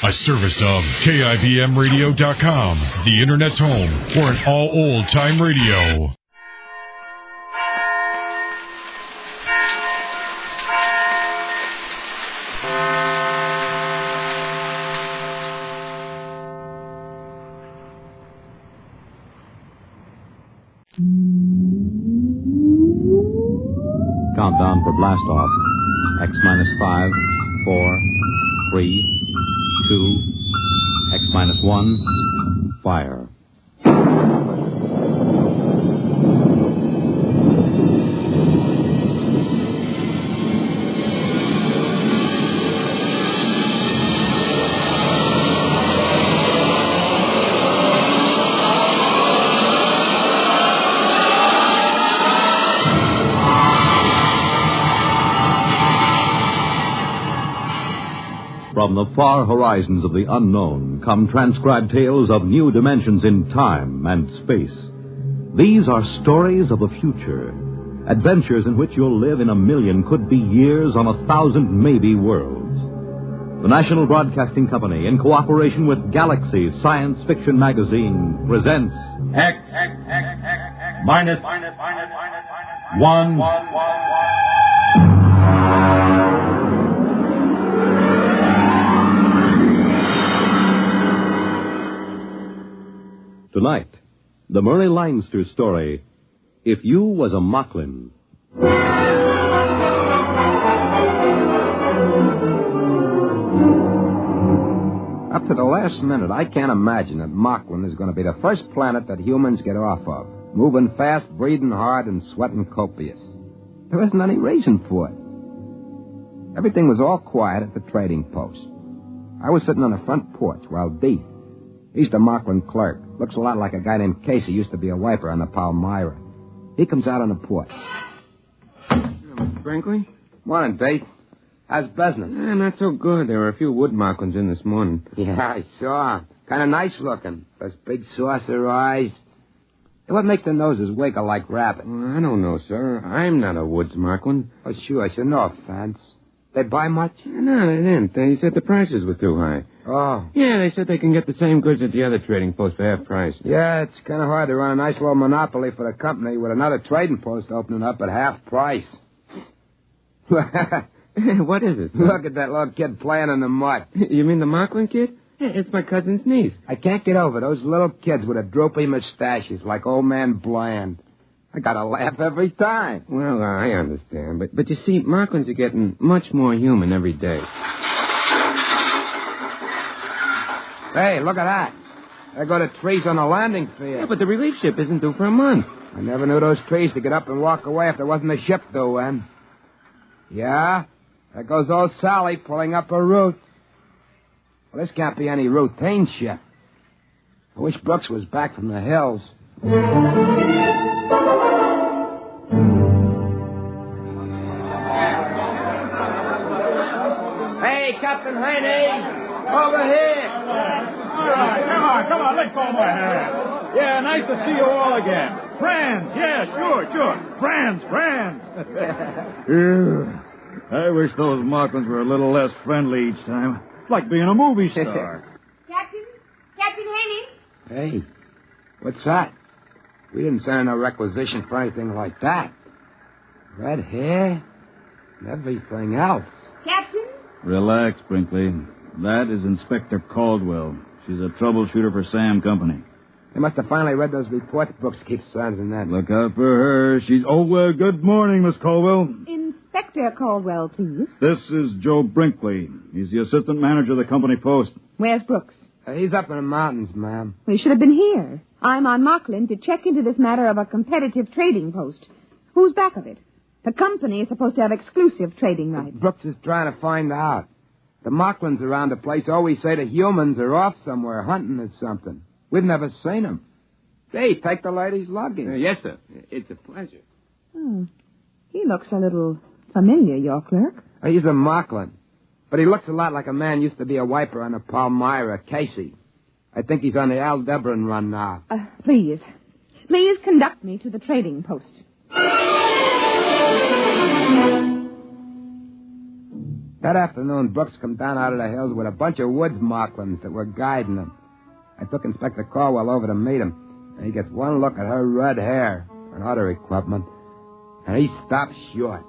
A service of KIBMradio.com, the Internet's home for an all old-time radio. Countdown for blast off. X minus 5, 4, 3, 2, X minus 1, fire. From the far horizons of the unknown come transcribed tales of new dimensions in time and space. These are stories of the future, adventures in which you'll live in a million, could be years, on 1,000 maybe worlds. The National Broadcasting Company, in cooperation with Galaxy Science Fiction Magazine, presents X minus 1. Tonight, the Murray Leinster story, If You Was a Moklin. Up to the last minute, I can't imagine that Moklin is going to be the first planet that humans get off of. Moving fast, breathing hard, and sweating copious. There isn't any reason for it. Everything was all quiet at the trading post. I was sitting on the front porch while Deeth, he's the Moklin clerk. Looks a lot like a guy named Casey, used to be a wiper on the Palmyra. He comes out on the porch. Mr. Brinkley? Morning, Deeth. How's business? Not so good. There were a few wood Moklins in this morning. Yeah, I saw. Kind of nice looking. Those big saucer eyes. And what makes the noses wiggle like rabbits? Well, I don't know, sir. I'm not a woods Moklin. Oh, sure. No offense. They buy much? No, they didn't. They said the prices were too high. Oh. Yeah, they said they can get the same goods at the other trading post for half price. Yeah, it's kind of hard to run a nice little monopoly for the company with another trading post opening up at half price. What is it, sir? Look at that little kid playing in the mud. You mean the Moklin kid? Yeah, it's my cousin's niece. I can't get over those little kids with the droopy mustaches like old man Bland. I gotta laugh every time. Well, I understand. But you see, Moklins are getting much more human every day. Hey, look at that. There go the trees on the landing field. Yeah, but the relief ship isn't due for a month. I never knew those trees to get up and walk away if there wasn't a ship due in. Yeah, there goes old Sally pulling up her roots. Well, this can't be any routine ship. I wish Brooks was back from the hills. Hey, Captain Heine, over here. All right, come on, let go of my hand. Yeah, nice to see you all again. Friends, yeah, sure. Friends. I wish those Moklins were a little less friendly each time. It's like being a movie star. Captain Haney? Hey, what's that? We didn't send no requisition for anything like that. Red hair and everything else. Captain? Relax, Brinkley. That is Inspector Caldwell. She's a troubleshooter for Sam Company. They must have finally read those reports Brooks keeps sending that. Look out for her. She's... Oh, good morning, Miss Caldwell. Inspector Caldwell, please. This is Joe Brinkley. He's the assistant manager of the company post. Where's Brooks? He's up in the mountains, ma'am. Well, he should have been here. I'm on Moklin to check into this matter of a competitive trading post. Who's back of it? The company is supposed to have exclusive trading rights. Brooks is trying to find out. The Moklins around the place always say the humans are off somewhere hunting or something. We've never seen them. Hey, take the lady's luggage. Yes, sir. It's a pleasure. Oh, he looks a little familiar, your clerk. He's a Moklin. But he looks a lot like a man used to be a wiper on the Palmyra, Casey. I think he's on the Aldebaran run now. Please conduct me to the trading post. That afternoon, Brooks come down out of the hills with a bunch of woods Moklins that were guiding him. I took Inspector Caldwell over to meet him, and he gets one look at her red hair and other equipment, and he stops short.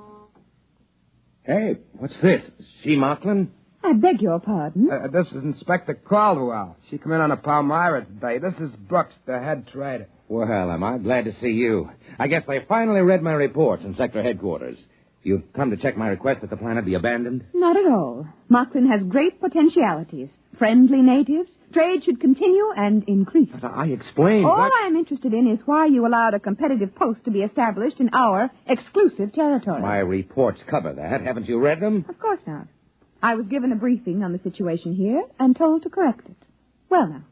Hey, what's this? She Moklin? I beg your pardon. This is Inspector Caldwell. She come in on a Palmyra today. This is Brooks, the head trader. Well, am I glad to see you. I guess they finally read my reports in sector headquarters. You've come to check my request that the planet be abandoned? Not at all. Moklin has great potentialities. Friendly natives. Trade should continue and increase. But I explained. All I am interested in is why you allowed a competitive post to be established in our exclusive territory. My reports cover that. Haven't you read them? Of course not. I was given a briefing on the situation here and told to correct it. Well, now,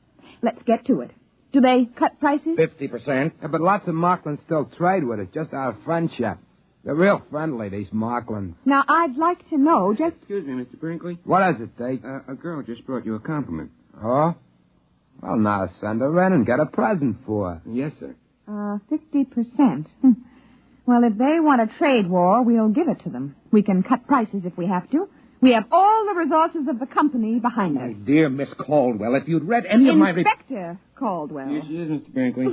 let's get to it. Do they cut prices? 50%. Yeah, but lots of Moklins still trade with us, just out of friendship. They're real friendly, these Moklins. Now, I'd like to know just... Excuse me, Mr. Brinkley. What is it, Dave? A girl just brought you a compliment. Oh? Well, now send her in and get a present for her. Yes, sir. 50%. Well, if they want a trade war, we'll give it to them. We can cut prices if we have to. We have all the resources of the company behind us. My dear Miss Caldwell, if you'd read any of my... Inspector Caldwell. Here she is, Mr. Brinkley.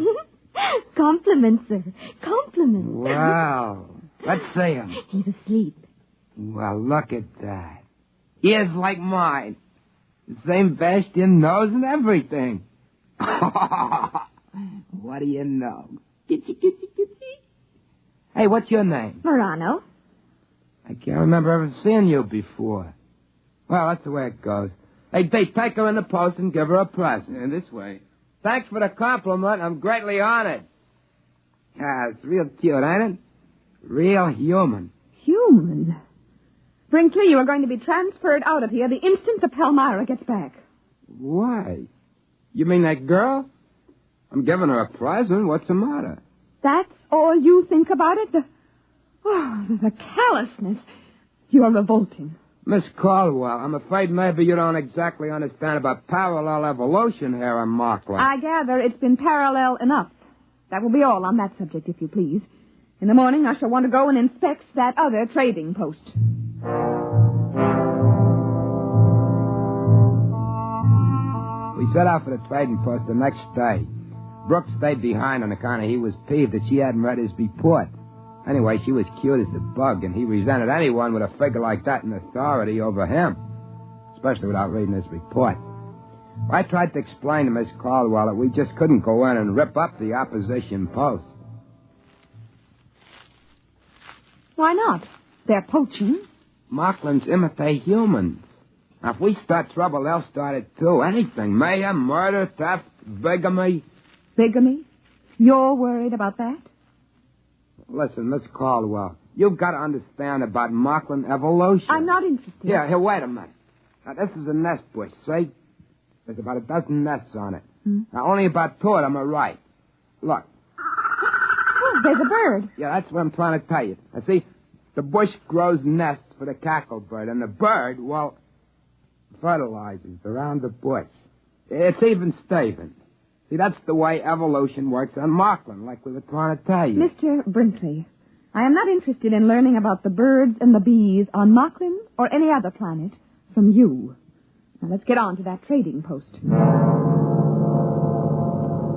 Compliments, sir. Compliments. Wow. Let's see him. He's asleep. Well, look at that. Ears like mine. The same bastion nose and everything. What do you know? Kitsy, kitsy, kitsy. Hey, what's your name? Morano. I can't remember ever seeing you before. Well, that's the way it goes. Hey, take her in the post and give her a present. This way. Thanks for the compliment. I'm greatly honored. Yeah, it's real cute, ain't it? Real human. Human? Brinkley, you are going to be transferred out of here the instant the Palmyra gets back. Why? You mean that girl? I'm giving her a present. What's the matter? That's all you think about it? The callousness. You're revolting. Miss Caldwell, I'm afraid maybe you don't exactly understand about parallel evolution here in Moklin. I gather it's been parallel enough. That will be all on that subject, if you please. In the morning, I shall want to go and inspect that other trading post. We set out for the trading post the next day. Brooks stayed behind on account of he was peeved that she hadn't read his report. Anyway, she was cute as the bug, and he resented anyone with a figure like that in authority over him, especially without reading his report. I tried to explain to Miss Caldwell that we just couldn't go in and rip up the opposition post. Why not? They're poaching. Moklins imitate humans. Now, if we start trouble, they'll start it too. Anything. Mayhem, murder, theft, bigamy. Bigamy? You're worried about that? Listen, Miss Caldwell, you've got to understand about Moklin evolution. I'm not interested. Here, wait a minute. Now, this is a nest bush, see? There's about a dozen nests on it. Now, only about 2 of them are right. Look. Oh, there's a bird. Yeah, that's what I'm trying to tell you. Now, see, the bush grows nests for the cacklebird, and the bird, well, fertilizes around the bush. It's even Steven. See, that's the way evolution works on Moklin, like we were trying to tell you. Mr. Brinkley, I am not interested in learning about the birds and the bees on Moklin or any other planet from you. Now, let's get on to that trading post.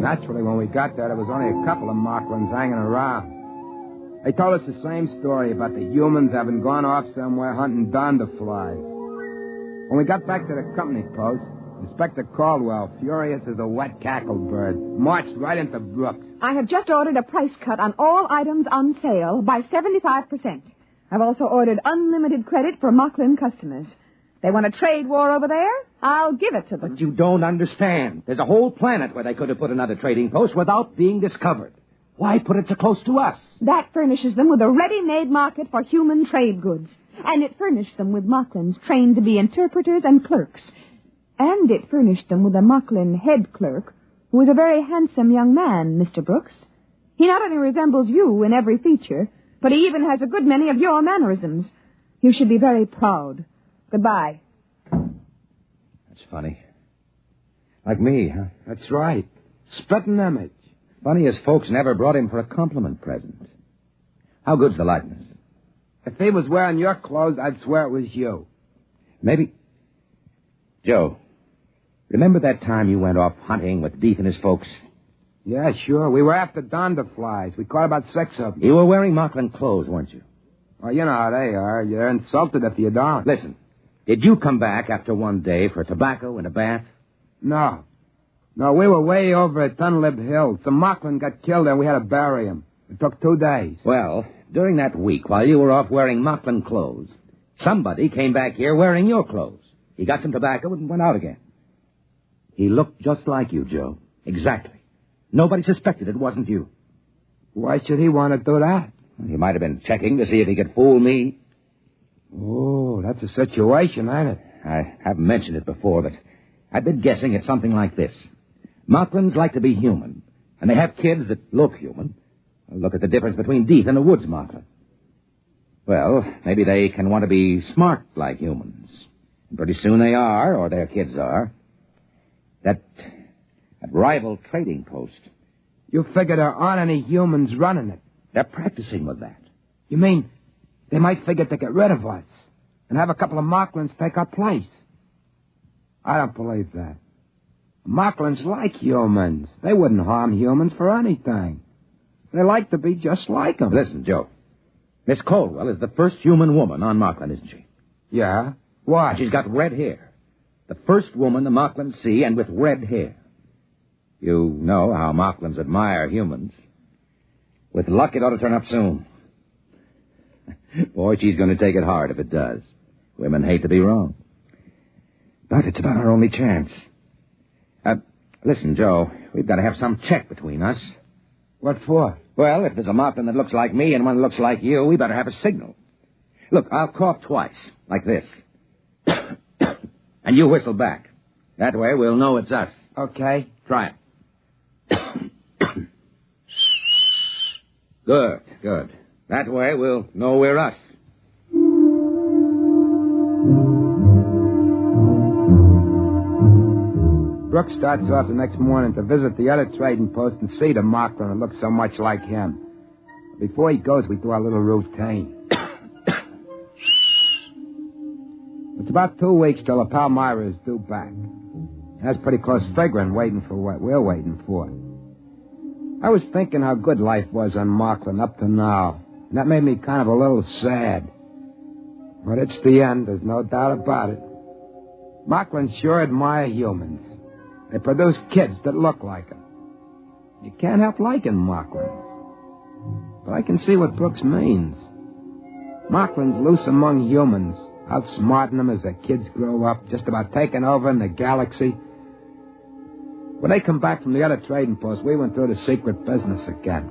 Naturally, when we got there was only a couple of Moklins hanging around. They told us the same story about the humans having gone off somewhere hunting donderflies. When we got back to the company post, Inspector Caldwell, furious as a wet cacklebird, marched right into Brooks. I have just ordered a price cut on all items on sale by 75%. I've also ordered unlimited credit for Moklin customers. They want a trade war over there? I'll give it to them. But you don't understand. There's a whole planet where they could have put another trading post without being discovered. Why put it so close to us? That furnishes them with a ready-made market for human trade goods. And it furnished them with Moklins trained to be interpreters and clerks. And it furnished them with a Moklin head clerk, who is a very handsome young man, Mr. Brooks. He not only resembles you in every feature, but he even has a good many of your mannerisms. You should be very proud. Goodbye. That's funny. Like me, huh? That's right. Spitting image. Funny as folks never brought him for a compliment present. How good's the likeness? If he was wearing your clothes, I'd swear it was you. Maybe... Joe, remember that time you went off hunting with Deeth and his folks? Yeah, sure. We were after donderflies. We caught about 6 of them. You were wearing Moklin clothes, weren't you? Well, you know how they are. You're insulted if you don't. Listen, did you come back after one day for tobacco and a bath? No. No, we were way over at Dunlip Hill. Some Moklin got killed and we had to bury him. It took 2 days. Well, during that week, while you were off wearing Moklin clothes, somebody came back here wearing your clothes. He got some tobacco and went out again. He looked just like you, Joe. Exactly. Nobody suspected it wasn't you. Why should he want to do that? He might have been checking to see if he could fool me. Oh, that's a situation, ain't it? I haven't mentioned it before, but I've been guessing it's something like this. Moklins like to be human, and they have kids that look human. Look at the difference between Deeth and a woods Moklin. Well, maybe they can want to be smart like humans. And pretty soon they are, or their kids are. That rival trading post. You figure there aren't any humans running it. They're practicing with that. You mean they might figure to get rid of us and have a couple of Moklins take our place? I don't believe that. Moklins like humans. They wouldn't harm humans for anything. They like to be just like them. Listen, Joe. Miss Caldwell is the first human woman on Moklin, isn't she? Yeah? Why? She's got red hair. The first woman the Moklins see, and with red hair. You know how Moklins admire humans. With luck, it ought to turn up soon. Boy, she's going to take it hard if it does. Women hate to be wrong. But it's about our only chance. Listen, Joe, we've got to have some check between us. What for? Well, if there's a Moklin that looks like me and one that looks like you, we better have a signal. Look, I'll cough twice, like this. And you whistle back. That way we'll know it's us. Okay. Try it. Good, good. That way we'll know we're us. Brooks starts off the next morning to visit the other trading post and see the Moklin that looks so much like him. Before he goes, we do our little routine. It's about 2 weeks till the Palmyra is due back. That's pretty close figuring, waiting for what we're waiting for. I was thinking how good life was on Moklin up to now, and that made me kind of a little sad. But it's the end, there's no doubt about it. Moklin sure admire humans. They produce kids that look like them. You can't help liking Moklins. But I can see what Brooks means. Moklin's loose among humans, outsmarting them as their kids grow up, just about taking over in the galaxy. When they come back from the other trading post, we went through the secret business again.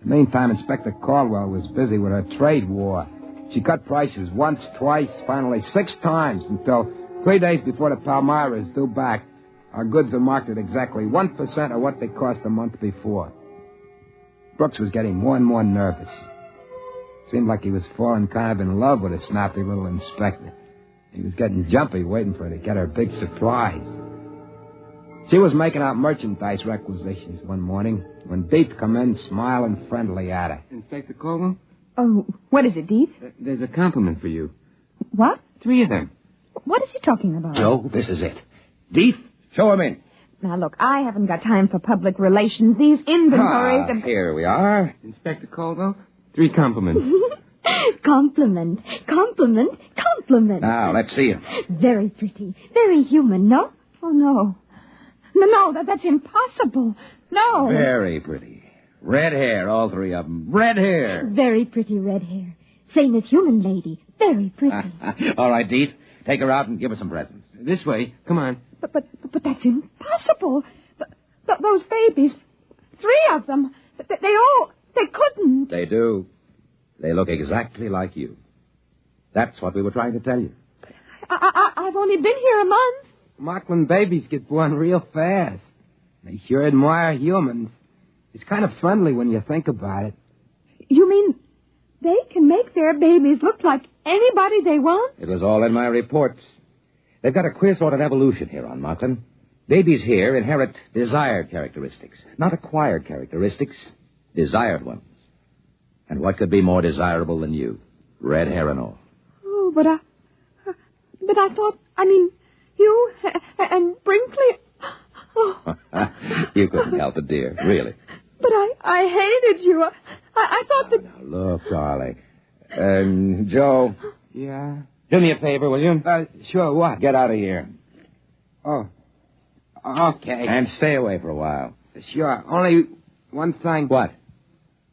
In the meantime, Inspector Caldwell was busy with her trade war. She cut prices once, twice, finally 6 times, until 3 days before the Palmyra is due back, our goods are marked at exactly 1% of what they cost a month before. Brooks was getting more and more nervous. Seemed like he was falling kind of in love with a snappy little inspector. He was getting jumpy, waiting for her to get her big surprise. She was making out merchandise requisitions one morning when Deeth come in, smiling friendly at her. Inspector Caldwell? Oh, what is it, Deeth? There's a compliment for you. What? 3 of them. What is he talking about? Joe, this is it. Deeth, show him in. Now, look, I haven't got time for public relations. These inventories... Here we are. Inspector Caldwell, 3 compliments. Compliment, compliment, compliment. Now, let's see him. Very pretty, very human, no? Oh, no. No, that's impossible. No. Very pretty. Red hair, all 3 of them. Red hair. Very pretty red hair. Same as human lady. Very pretty. All right, Deeth. Take her out and give her some presents. This way. Come on. But that's impossible. Those babies, 3 of them, they couldn't. They do. They look exactly like you. That's what we were trying to tell you. I've only been here a month. Moklin babies get born real fast. They sure admire humans. It's kind of friendly when you think about it. You mean they can make their babies look like anybody they want? It was all in my reports. They've got a queer sort of evolution here on Moklin. Babies here inherit desired characteristics, not acquired characteristics, desired ones. And what could be more desirable than you? Red hair and all. Oh, but I thought, you and Brinkley... Oh. You couldn't help it, dear, really. But I hated you. I thought that... Now, look, darling. Joe. Yeah? Do me a favor, will you? Sure, what? Get out of here. Oh. Okay. And stay away for a while. Sure. Only one thing. What?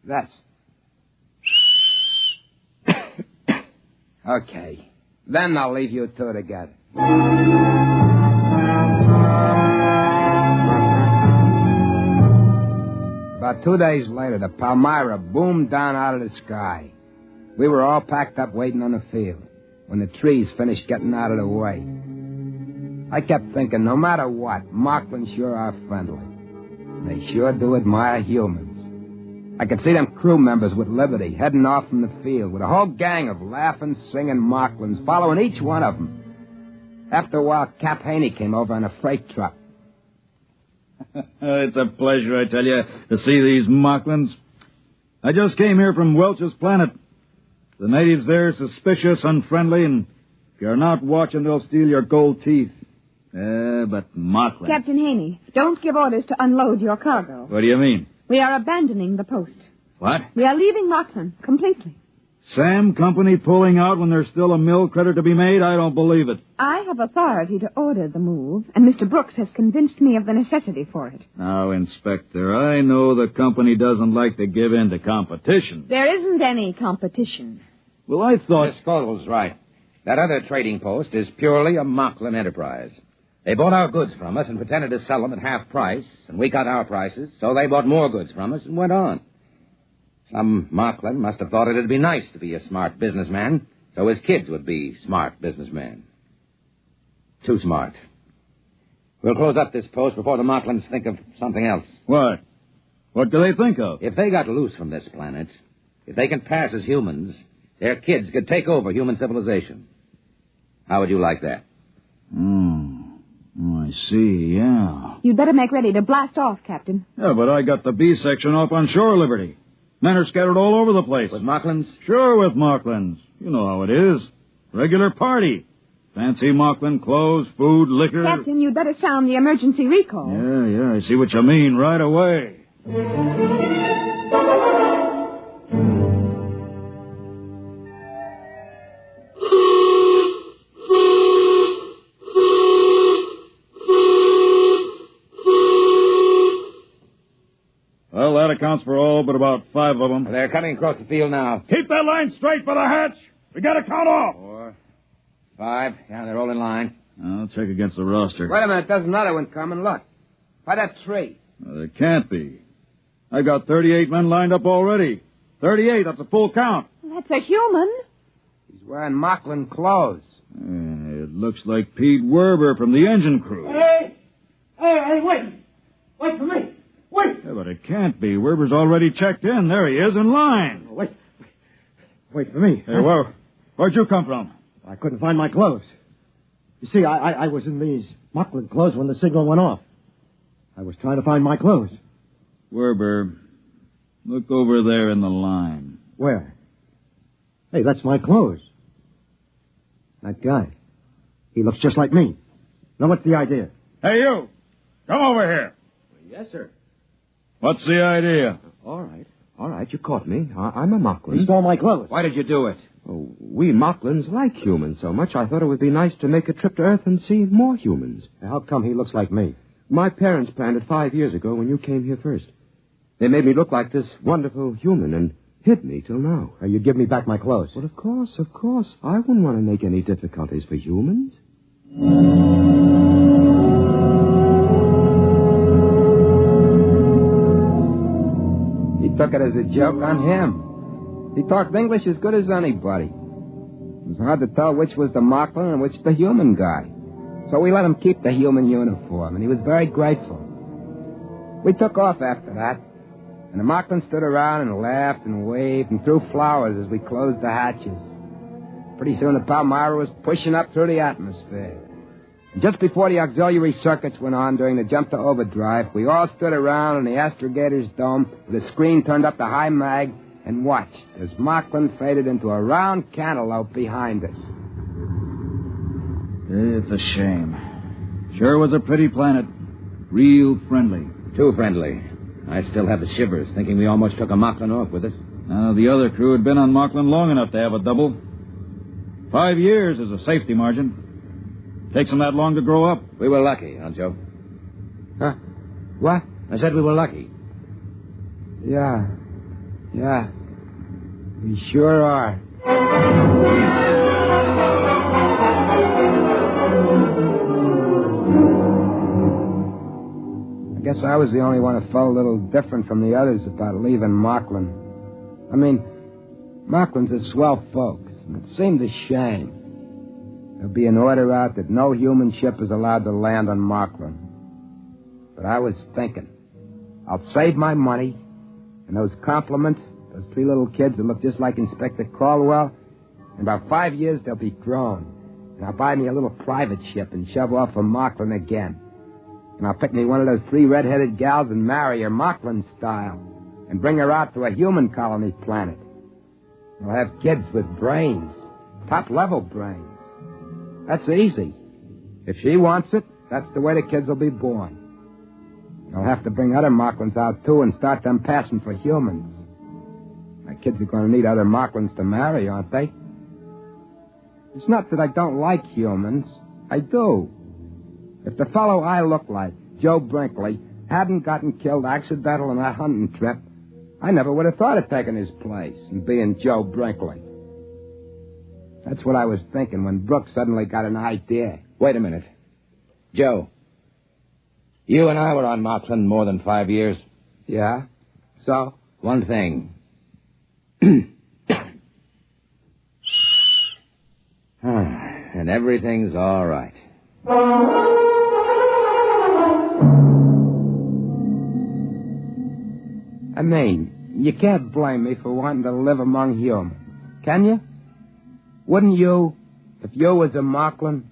That's... Okay. Then I'll leave you two together. About 2 days later, the Palmyra boomed down out of the sky. We were all packed up waiting on the field when the trees finished getting out of the way. I kept thinking, no matter what, Moklin sure are friendly. They sure do admire humans. I could see them crew members with Liberty heading off from the field with a whole gang of laughing, singing Moklins following each one of them. After a while, Cap Haney came over in a freight truck. It's a pleasure, I tell you, to see these Moklins. I just came here from Welch's planet. The natives there are suspicious, unfriendly, and if you're not watching, they'll steal your gold teeth. But Moklin... Captain Haney, don't give orders to unload your cargo. What do you mean? We are abandoning the post. What? We are leaving Moklin completely. Sam Company pulling out when there's still a mill credit to be made? I don't believe it. I have authority to order the move, and Mr. Brooks has convinced me of the necessity for it. Now, Inspector, I know the company doesn't like to give in to competition. There isn't any competition. Well, I thought... Miss Fogle's right. That other trading post is purely a Moklin enterprise. They bought our goods from us and pretended to sell them at half price, and we cut our prices, so they bought more goods from us and went on. Some Moklin must have thought it'd be nice to be a smart businessman, so his kids would be smart businessmen. Too smart. We'll close up this post before the Moklins think of something else. What? What do they think of? If they got loose from this planet, if they can pass as humans, their kids could take over human civilization. How would you like that? Oh, I see, yeah. You'd better make ready to blast off, Captain. Yeah, but I got the B section off on shore Liberty. Men are scattered all over the place. With Moklins? Sure, with Moklins. You know how it is. Regular party. Fancy Moklin clothes, food, liquor. Captain, you'd better sound the emergency recall. Yeah, I see what you mean right away. Well, that accounts for all but about 5 of them. They're coming across the field now. Keep that line straight for the hatch. We got to count off. 4, 5. Yeah, they're all in line. I'll check against the roster. Wait a minute, there's another one coming. Look. By that tree. There can't be. I got 38 men lined up already. 38, that's a full count. That's a human. He's wearing Moklin clothes. It looks like Pete Werber from the engine crew. Hey, wait. Wait for me. Wait. Yeah, but it can't be. Werber's already checked in. There he is in line. Wait for me. Hey, where'd you come from? I couldn't find my clothes. You see, I was in these Moklin clothes when the signal went off. I was trying to find my clothes. Werber, look over there in the line. Where? Hey, that's my clothes. That guy. He looks just like me. Now, what's the idea? Hey, you. Come over here. Yes, sir. What's the idea? All right, you caught me. I'm a Moklin. He stole my clothes. Why did you do it? Oh, we Moklins like humans so much, I thought it would be nice to make a trip to Earth and see more humans. How come he looks like me? My parents planned it 5 years ago when you came here first. They made me look like this wonderful human and hid me till now. You give me back my clothes. Well, of course. I wouldn't want to make any difficulties for humans. He took it as a joke on him. He talked English as good as anybody. It was hard to tell which was the Moklin and which the human guy. So we let him keep the human uniform, and he was very grateful. We took off after that, and the Moklin stood around and laughed and waved and threw flowers as we closed the hatches. Pretty soon the Palmyra was pushing up through the atmosphere. And just before the auxiliary circuits went on during the jump to overdrive, we all stood around in the astrogator's dome with the screen turned up to high mag and watched as Moklin faded into a round cantaloupe behind us. It's a shame. Sure was a pretty planet. Real friendly. Too friendly. I still have the shivers, thinking we almost took a Moklin off with us. The other crew had been on Moklin long enough to have a double. 5 years is a safety margin. Takes them that long to grow up. We were lucky, huh, Joe? Huh? What? I said we were lucky. Yeah. We sure are. I guess I was the only one who felt a little different from the others about leaving Moklin. I mean, Moklin's are swell folks, and it seemed a shame. There'll be an order out that no human ship is allowed to land on Moklin. But I was thinking, I'll save my money, and those compliments, those 3 little kids that look just like Inspector Caldwell, in about 5 years they'll be grown. And I'll buy me a little private ship and shove off from Moklin again. And I'll pick me one of those 3 red-headed gals and marry her Moklin style and bring her out to a human colony planet. I'll have kids with brains, top-level brains. That's easy. If she wants it, that's the way the kids will be born. I'll have to bring other Moklins out, too, and start them passing for humans. My kids are going to need other Moklins to marry, aren't they? It's not that I don't like humans. I do. If the fellow I look like, Joe Brinkley, hadn't gotten killed accidental on that hunting trip, I never would have thought of taking his place and being Joe Brinkley. That's what I was thinking when Brooks suddenly got an idea. Wait a minute. Joe, you and I were on Moklin more than 5 years. Yeah? So? One thing. And everything's all right. I mean, you can't blame me for wanting to live among humans, can you? Wouldn't you, if you was a Moklin?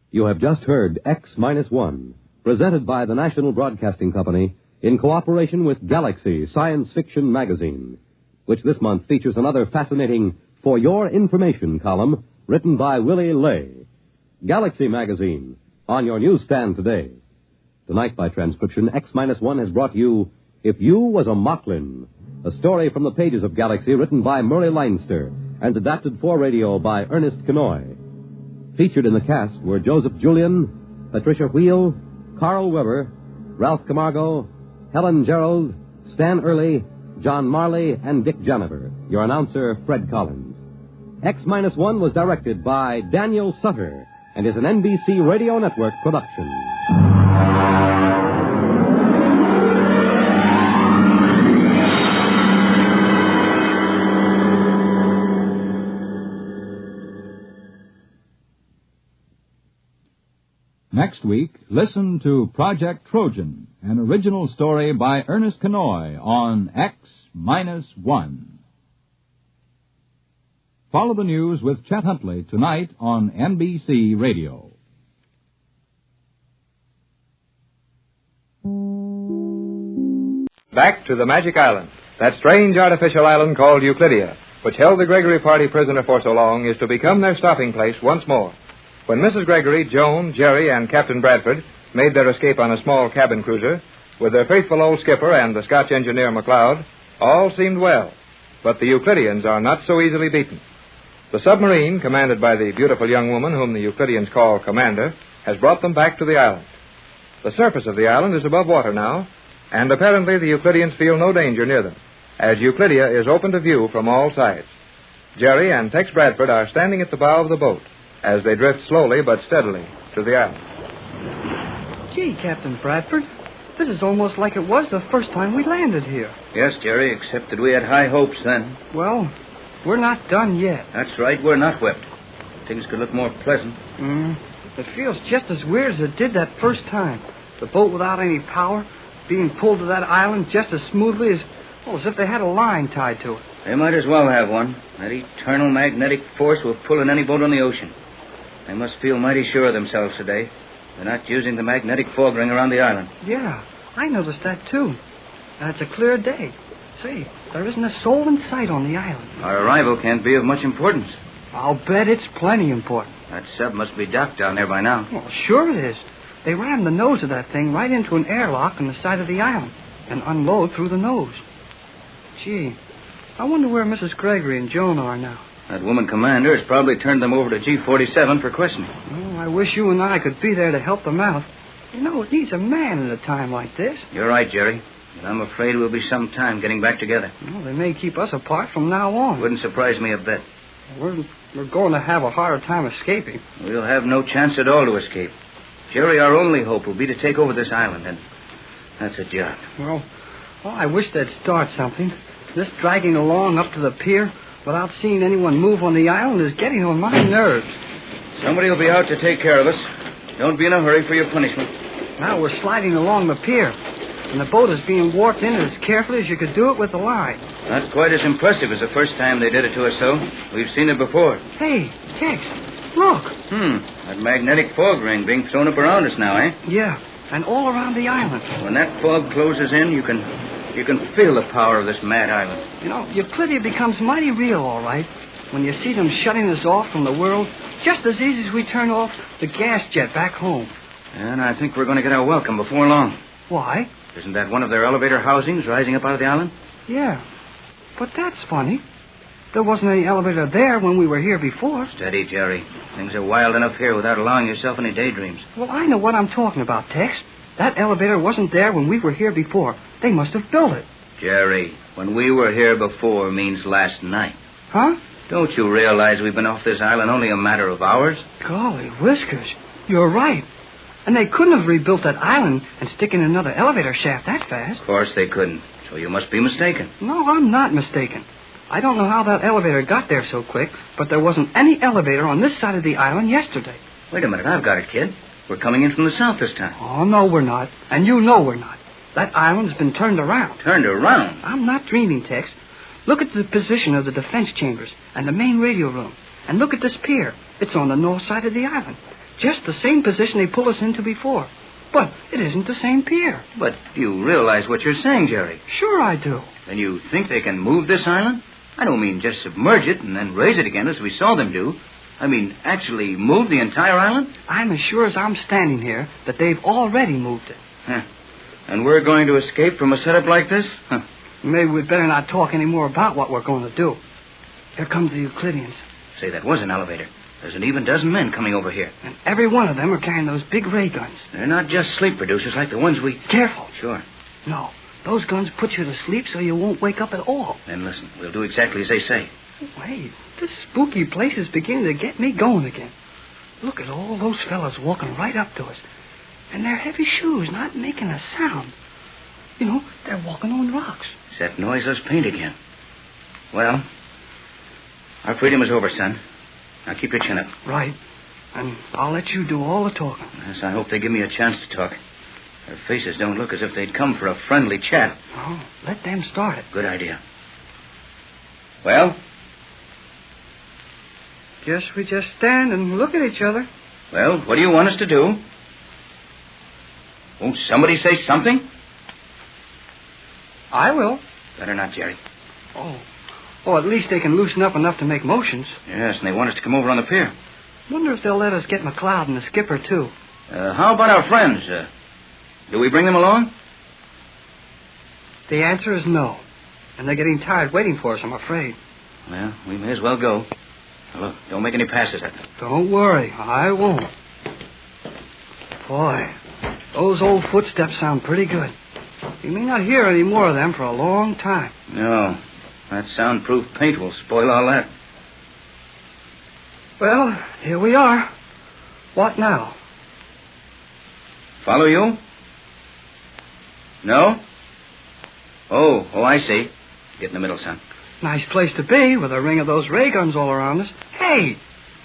You have just heard X-1, presented by the National Broadcasting Company in cooperation with Galaxy Science Fiction Magazine, which this month features another fascinating For Your Information column written by Willie Lay. Galaxy Magazine, on your newsstand today. Tonight, by transcription, X-1 has brought you If You Was a Moklin, a story from the pages of Galaxy written by Murray Leinster and adapted for radio by Ernest Kenoy. Featured in the cast were Joseph Julian, Patricia Wheel, Carl Weber, Ralph Camargo, Helen Gerald, Stan Early, John Marley, and Dick Janiver. Your announcer, Fred Collins. X-1 was directed by Daniel Sutter and is an NBC Radio Network production. Next week, listen to Project Trojan, an original story by Ernest Kenoy on X-1. Follow the news with Chet Huntley tonight on NBC Radio. Back to the Magic Island. That strange artificial island called Euclidia, which held the Gregory party prisoner for so long, is to become their stopping place once more. When Mrs. Gregory, Joan, Jerry, and Captain Bradford made their escape on a small cabin cruiser, with their faithful old skipper and the Scotch engineer McLeod, all seemed well. But the Euclideans are not so easily beaten. The submarine, commanded by the beautiful young woman whom the Euclideans call Commander, has brought them back to the island. The surface of the island is above water now, and apparently the Euclideans feel no danger near them, as Euclidia is open to view from all sides. Jerry and Tex Bradford are standing at the bow of the boat as they drift slowly but steadily to the island. Gee, Captain Bradford, this is almost like it was the first time we landed here. Yes, Jerry, except that we had high hopes then. Well, we're not done yet. That's right, we're not whipped. Things could look more pleasant. It feels just as weird as it did that first time. The boat without any power, being pulled to that island just as smoothly as if they had a line tied to it. They might as well have one. That eternal magnetic force will pull in any boat on the ocean. They must feel mighty sure of themselves today. They're not using the magnetic fog ring around the island. Yeah, I noticed that, too. And it's a clear day. Say, there isn't a soul in sight on the island. Our arrival can't be of much importance. I'll bet it's plenty important. That sub must be docked down there by now. Well, sure it is. They ram the nose of that thing right into an airlock on the side of the island and unload through the nose. Gee, I wonder where Mrs. Gregory and Joan are now. That woman commander has probably turned them over to G47 for questioning. Oh, I wish you and I could be there to help them out. You know, it needs a man at a time like this. You're right, Jerry. But I'm afraid we'll be some time getting back together. Well, they may keep us apart from now on. Wouldn't surprise me a bit. We're going to have a harder time escaping. We'll have no chance at all to escape. Jerry, our only hope will be to take over this island, and that's a job. Well, I wish they'd start something. This dragging along up to the pier without seeing anyone move on the island is getting on my nerves. Somebody will be out to take care of us. Don't be in a hurry for your punishment. Now we're sliding along the pier, and the boat is being warped in as carefully as you could do it with a line. Not quite as impressive as the first time they did it to us, though. We've seen it before. Hey, Tex, look. That magnetic fog ring being thrown up around us now, eh? Yeah, and all around the island. When that fog closes in, you can feel the power of this mad island. You know, Euclidia becomes mighty real, all right, when you see them shutting us off from the world just as easy as we turn off the gas jet back home. And I think we're going to get our welcome before long. Why? Isn't that one of their elevator housings rising up out of the island? Yeah, but that's funny. There wasn't any elevator there when we were here before. Steady, Jerry. Things are wild enough here without allowing yourself any daydreams. Well, I know what I'm talking about, Tex. That elevator wasn't there when we were here before. They must have built it. Jerry, when we were here before means last night. Huh? Don't you realize we've been off this island only a matter of hours? Golly whiskers. You're right. And they couldn't have rebuilt that island and stick in another elevator shaft that fast. Of course they couldn't. So you must be mistaken. No, I'm not mistaken. I don't know how that elevator got there so quick, but there wasn't any elevator on this side of the island yesterday. Wait a minute, I've got it, kid. We're coming in from the south this time. Oh, no, we're not. And you know we're not. That island's been turned around. Turned around? I'm not dreaming, Tex. Look at the position of the defense chambers and the main radio room. And look at this pier. It's on the north side of the island. Just the same position they pulled us into before. But it isn't the same pier. But you realize what you're saying, Jerry. Sure I do. Then you think they can move this island? I don't mean just submerge it and then raise it again as we saw them do. I mean actually move the entire island? I'm as sure as I'm standing here that they've already moved it. Huh. And we're going to escape from a setup like this? Huh. Maybe we'd better not talk any more about what we're going to do. Here comes the Euclideans. Say, that was an elevator. There's an even dozen men coming over here. And every one of them are carrying those big ray guns. They're not just sleep producers like the ones we... Careful. Sure. No, those guns put you to sleep so you won't wake up at all. Then listen, we'll do exactly as they say. Wait, this spooky place is beginning to get me going again. Look at all those fellas walking right up to us. And their heavy shoes not making a sound. You know, they're walking on rocks. It's that noiseless paint again. Well, our freedom is over, son. Now keep your chin up. Right. And I'll let you do all the talking. Yes, I hope they give me a chance to talk. Their faces don't look as if they'd come for a friendly chat. Oh, let them start it. Good idea. Well? Guess we just stand and look at each other. Well, what do you want us to do? Won't somebody say something? I will. Better not, Jerry. Oh, at least they can loosen up enough to make motions. Yes, and they want us to come over on the pier. Wonder if they'll let us get McLeod and the skipper, too. How about our friends? Do we bring them along? The answer is no. And they're getting tired waiting for us, I'm afraid. Well, we may as well go. Now, look, don't make any passes at them. Don't worry, I won't. Boy, those old footsteps sound pretty good. You may not hear any more of them for a long time. No, that soundproof paint will spoil all that. Well, here we are. What now? Follow you? No? Oh, I see. Get in the middle, son. Nice place to be with a ring of those ray guns all around us. Hey,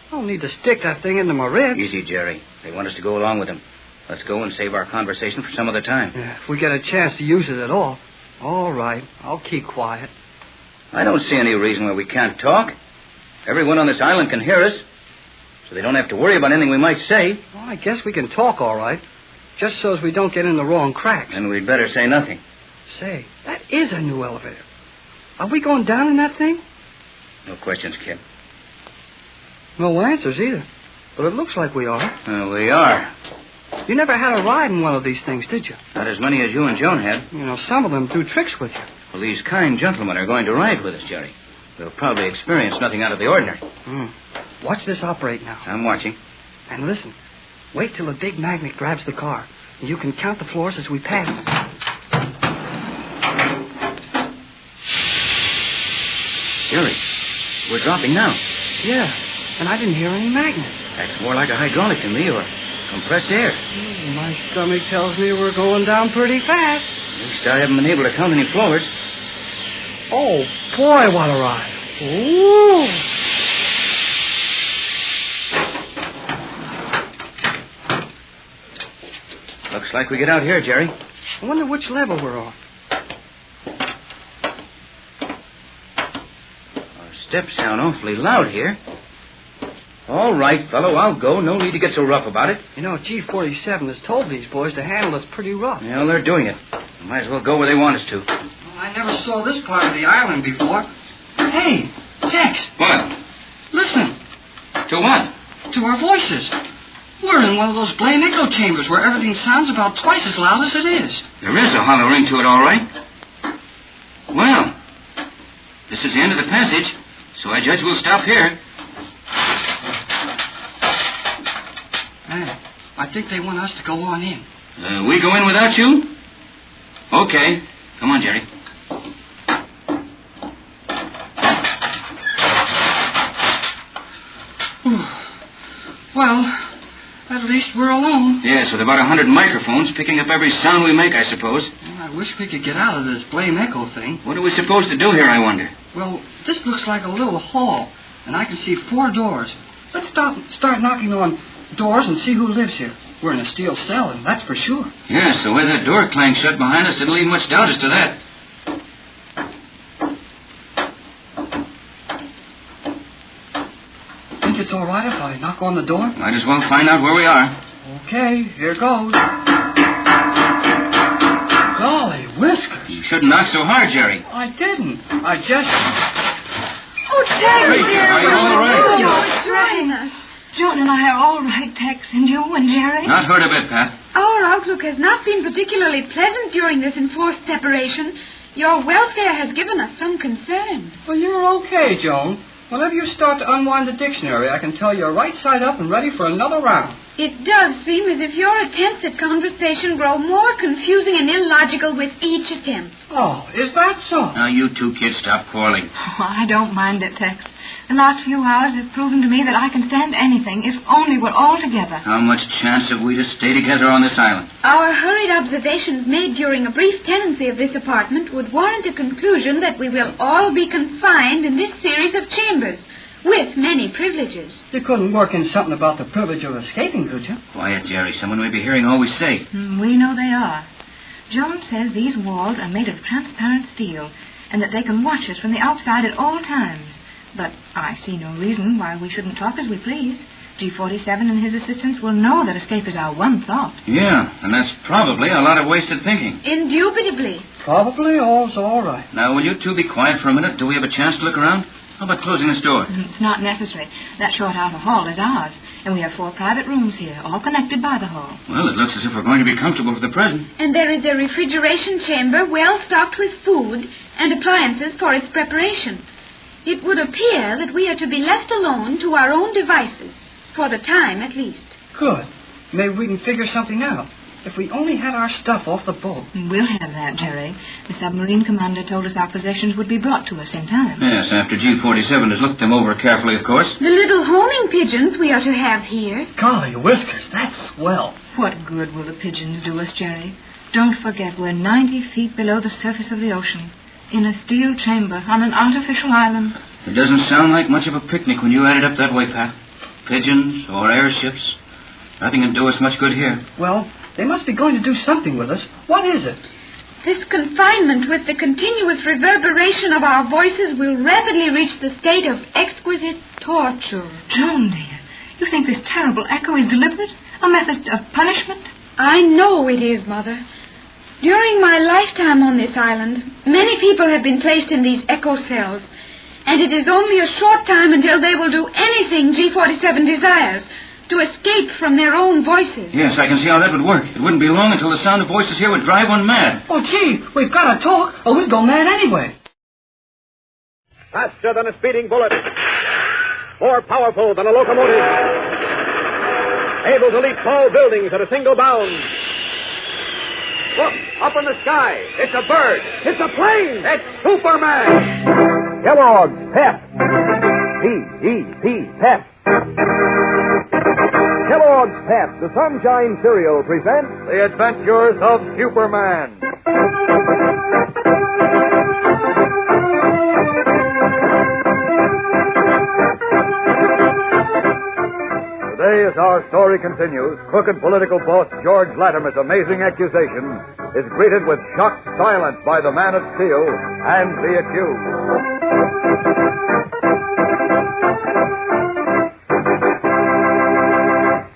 I don't need to stick that thing into my ribs. Easy, Jerry. They want us to go along with them. Let's go and save our conversation for some other time. Yeah, if we get a chance to use it at all. All right, I'll keep quiet. I don't see any reason why we can't talk. Everyone on this island can hear us, so they don't have to worry about anything we might say. Well, I guess we can talk all right, just so as we don't get in the wrong cracks. And we'd better say nothing. Say, that is a new elevator. Are we going down in that thing? No questions, kid. No answers either. But it looks like we are. We are. You never had a ride in one of these things, did you? Not as many as you and Joan had. You know, some of them do tricks with you. Well, these kind gentlemen are going to ride with us, Jerry. They'll probably experience nothing out of the ordinary. Watch this operate now. I'm watching. And listen, wait till a big magnet grabs the car. You can count the floors as we pass them. Jerry, we're dropping now. Yeah, and I didn't hear any magnet. That's more like a hydraulic to me, or compressed air. My stomach tells me we're going down pretty fast. At least I haven't been able to count any floors. Oh, boy, what a ride. Ooh. Looks like we get out here, Jerry. I wonder which level we're on. Our steps sound awfully loud here. All right, fellow, I'll go. No need to get so rough about it. You know, G47 has told these boys to handle us pretty rough. Yeah, they're doing it. Might as well go where they want us to. Well, I never saw this part of the island before. Hey, Tex. What? Listen. To what? To our voices. We're in one of those blame echo chambers where everything sounds about twice as loud as it is. There is a hollow ring to it, all right. Well, this is the end of the passage, so I judge we'll stop here. I think they want us to go on in. We go in without you? Okay. Come on, Jerry. Well, at least we're alone. Yes, with about 100 microphones picking up every sound we make, I suppose. Well, I wish we could get out of this blame echo thing. What are we supposed to do here, I wonder? Well, this looks like a little hall, and I can see 4 doors. Let's start knocking on doors and see who lives here. We're in a steel cell, and that's for sure. Yes, the way that door clanged shut behind us didn't leave much doubt as to that. Think it's all right if I knock on the door? Might as well find out where we are. Okay, here goes. Golly whiskers. You shouldn't knock so hard, Jerry. I didn't. I just... Oh, Tex! Are you all right? You're right. Joan and I are all right, Tex, and you and Jerry. Not hurt a bit, Pat. Our outlook has not been particularly pleasant during this enforced separation. Your welfare has given us some concern. Well, you're okay, Joan. Whenever you start to unwind the dictionary, I can tell you're right side up and ready for another round. It does seem as if your attempts at conversation grow more confusing and illogical with each attempt. Oh, is that so? Now, you two kids stop quarreling. Oh, I don't mind it, Tex. The last few hours have proven to me that I can stand anything if only we're all together. How much chance have we to stay together on this island? Our hurried observations made during a brief tenancy of this apartment would warrant a conclusion that we will all be confined in this series of chambers, with many privileges. You couldn't work in something about the privilege of escaping, could you? Quiet, Jerry. Someone may be hearing all we say. We know they are. Joan says these walls are made of transparent steel, and that they can watch us from the outside at all times. But I see no reason why we shouldn't talk as we please. G47 and his assistants will know that escape is our one thought. Yeah, and that's probably a lot of wasted thinking. Indubitably. Probably all's all right. Now, will you two be quiet for a minute? Do we have a chance to look around? How about closing this door? It's not necessary. That short outer hall is ours, and we have 4 private rooms here, all connected by the hall. Well, it looks as if we're going to be comfortable for the present. And there is a refrigeration chamber well stocked with food and appliances for its preparation. It would appear that we are to be left alone to our own devices, for the time at least. Good. Maybe we can figure something out. If we only had our stuff off the boat. We'll have that, Jerry. The submarine commander told us our possessions would be brought to us in time. Yes, after G47 has looked them over carefully, of course. The little homing pigeons we are to have here. Golly whiskers, that's swell. What good will the pigeons do us, Jerry? Don't forget we're 90 feet below the surface of the ocean, in a steel chamber on an artificial island. It doesn't sound like much of a picnic when you add it up that way, Pat. Pigeons or airships. Nothing can do us much good here. Well, they must be going to do something with us. What is it? This confinement with the continuous reverberation of our voices will rapidly reach the state of exquisite torture. Joan, dear, you think this terrible echo is deliberate? A method of punishment? I know it is, Mother. During my lifetime on this island, many people have been placed in these echo cells, and it is only a short time until they will do anything G47 desires to escape from their own voices. Yes, I can see how that would work. It wouldn't be long until the sound of voices here would drive one mad. Oh, gee, we've got to talk, or we'll go mad anyway. Faster than a speeding bullet. More powerful than a locomotive. Able to leap tall buildings at a single bound. Look, up in the sky. It's a bird. It's a plane. It's Superman. Kellogg's Pep. P-E-P, Pep. Kellogg's Pep, the Sunshine Cereal, presents The Adventures of Superman. Today, as our story continues, crooked political boss George Latimer's amazing accusation is greeted with shocked silence by the Man of Steel and the accused.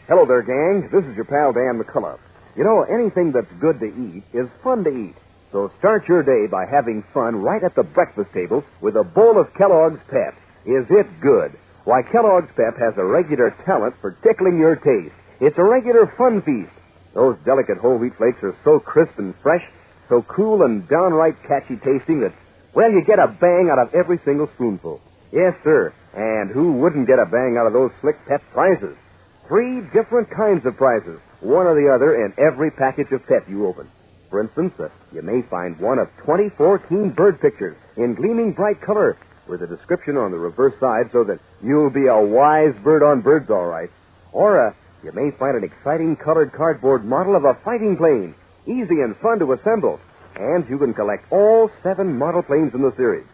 Hello there, gang. This is your pal Dan McCullough. You know, anything that's good to eat is fun to eat. So start your day by having fun right at the breakfast table with a bowl of Kellogg's Pep. Is it good? Why, Kellogg's Pep has a regular talent for tickling your taste. It's a regular fun feast. Those delicate whole wheat flakes are so crisp and fresh, so cool and downright catchy tasting that, well, you get a bang out of every single spoonful. Yes, sir. And who wouldn't get a bang out of those slick Pep prizes? 3 different kinds of prizes, one or the other in every package of Pep you open. For instance, you may find one of 24 keen bird pictures in gleaming bright color with a description on the reverse side so that you'll be a wise bird on birds, all right. Or you may find an exciting colored cardboard model of a fighting plane, easy and fun to assemble. And you can collect all 7 model planes in the series.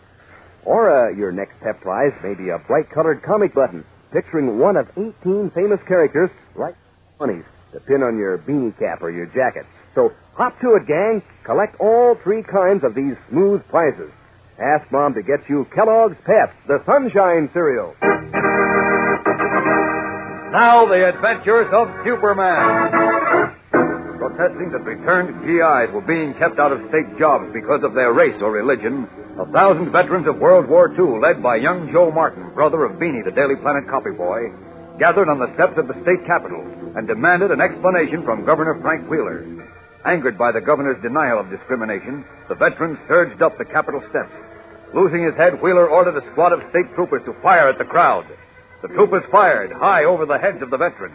Or your next Pep prize may be a bright-colored comic button picturing one of 18 famous characters like bunnies to pin on your beanie cap or your jacket. So hop to it, gang. Collect all 3 kinds of these smooth prizes. Ask Mom to get you Kellogg's Pep, the Sunshine Cereal. Now, the adventures of Superman. Protesting that returned GIs were being kept out of state jobs because of their race or religion, 1,000 veterans of World War II, led by young Joe Martin, brother of Beanie, the Daily Planet copy boy, gathered on the steps of the state capitol and demanded an explanation from Governor Frank Wheeler. Angered by the governor's denial of discrimination, the veterans surged up the capitol steps. Losing his head, Wheeler ordered a squad of state troopers to fire at the crowd. The troopers fired high over the heads of the veterans.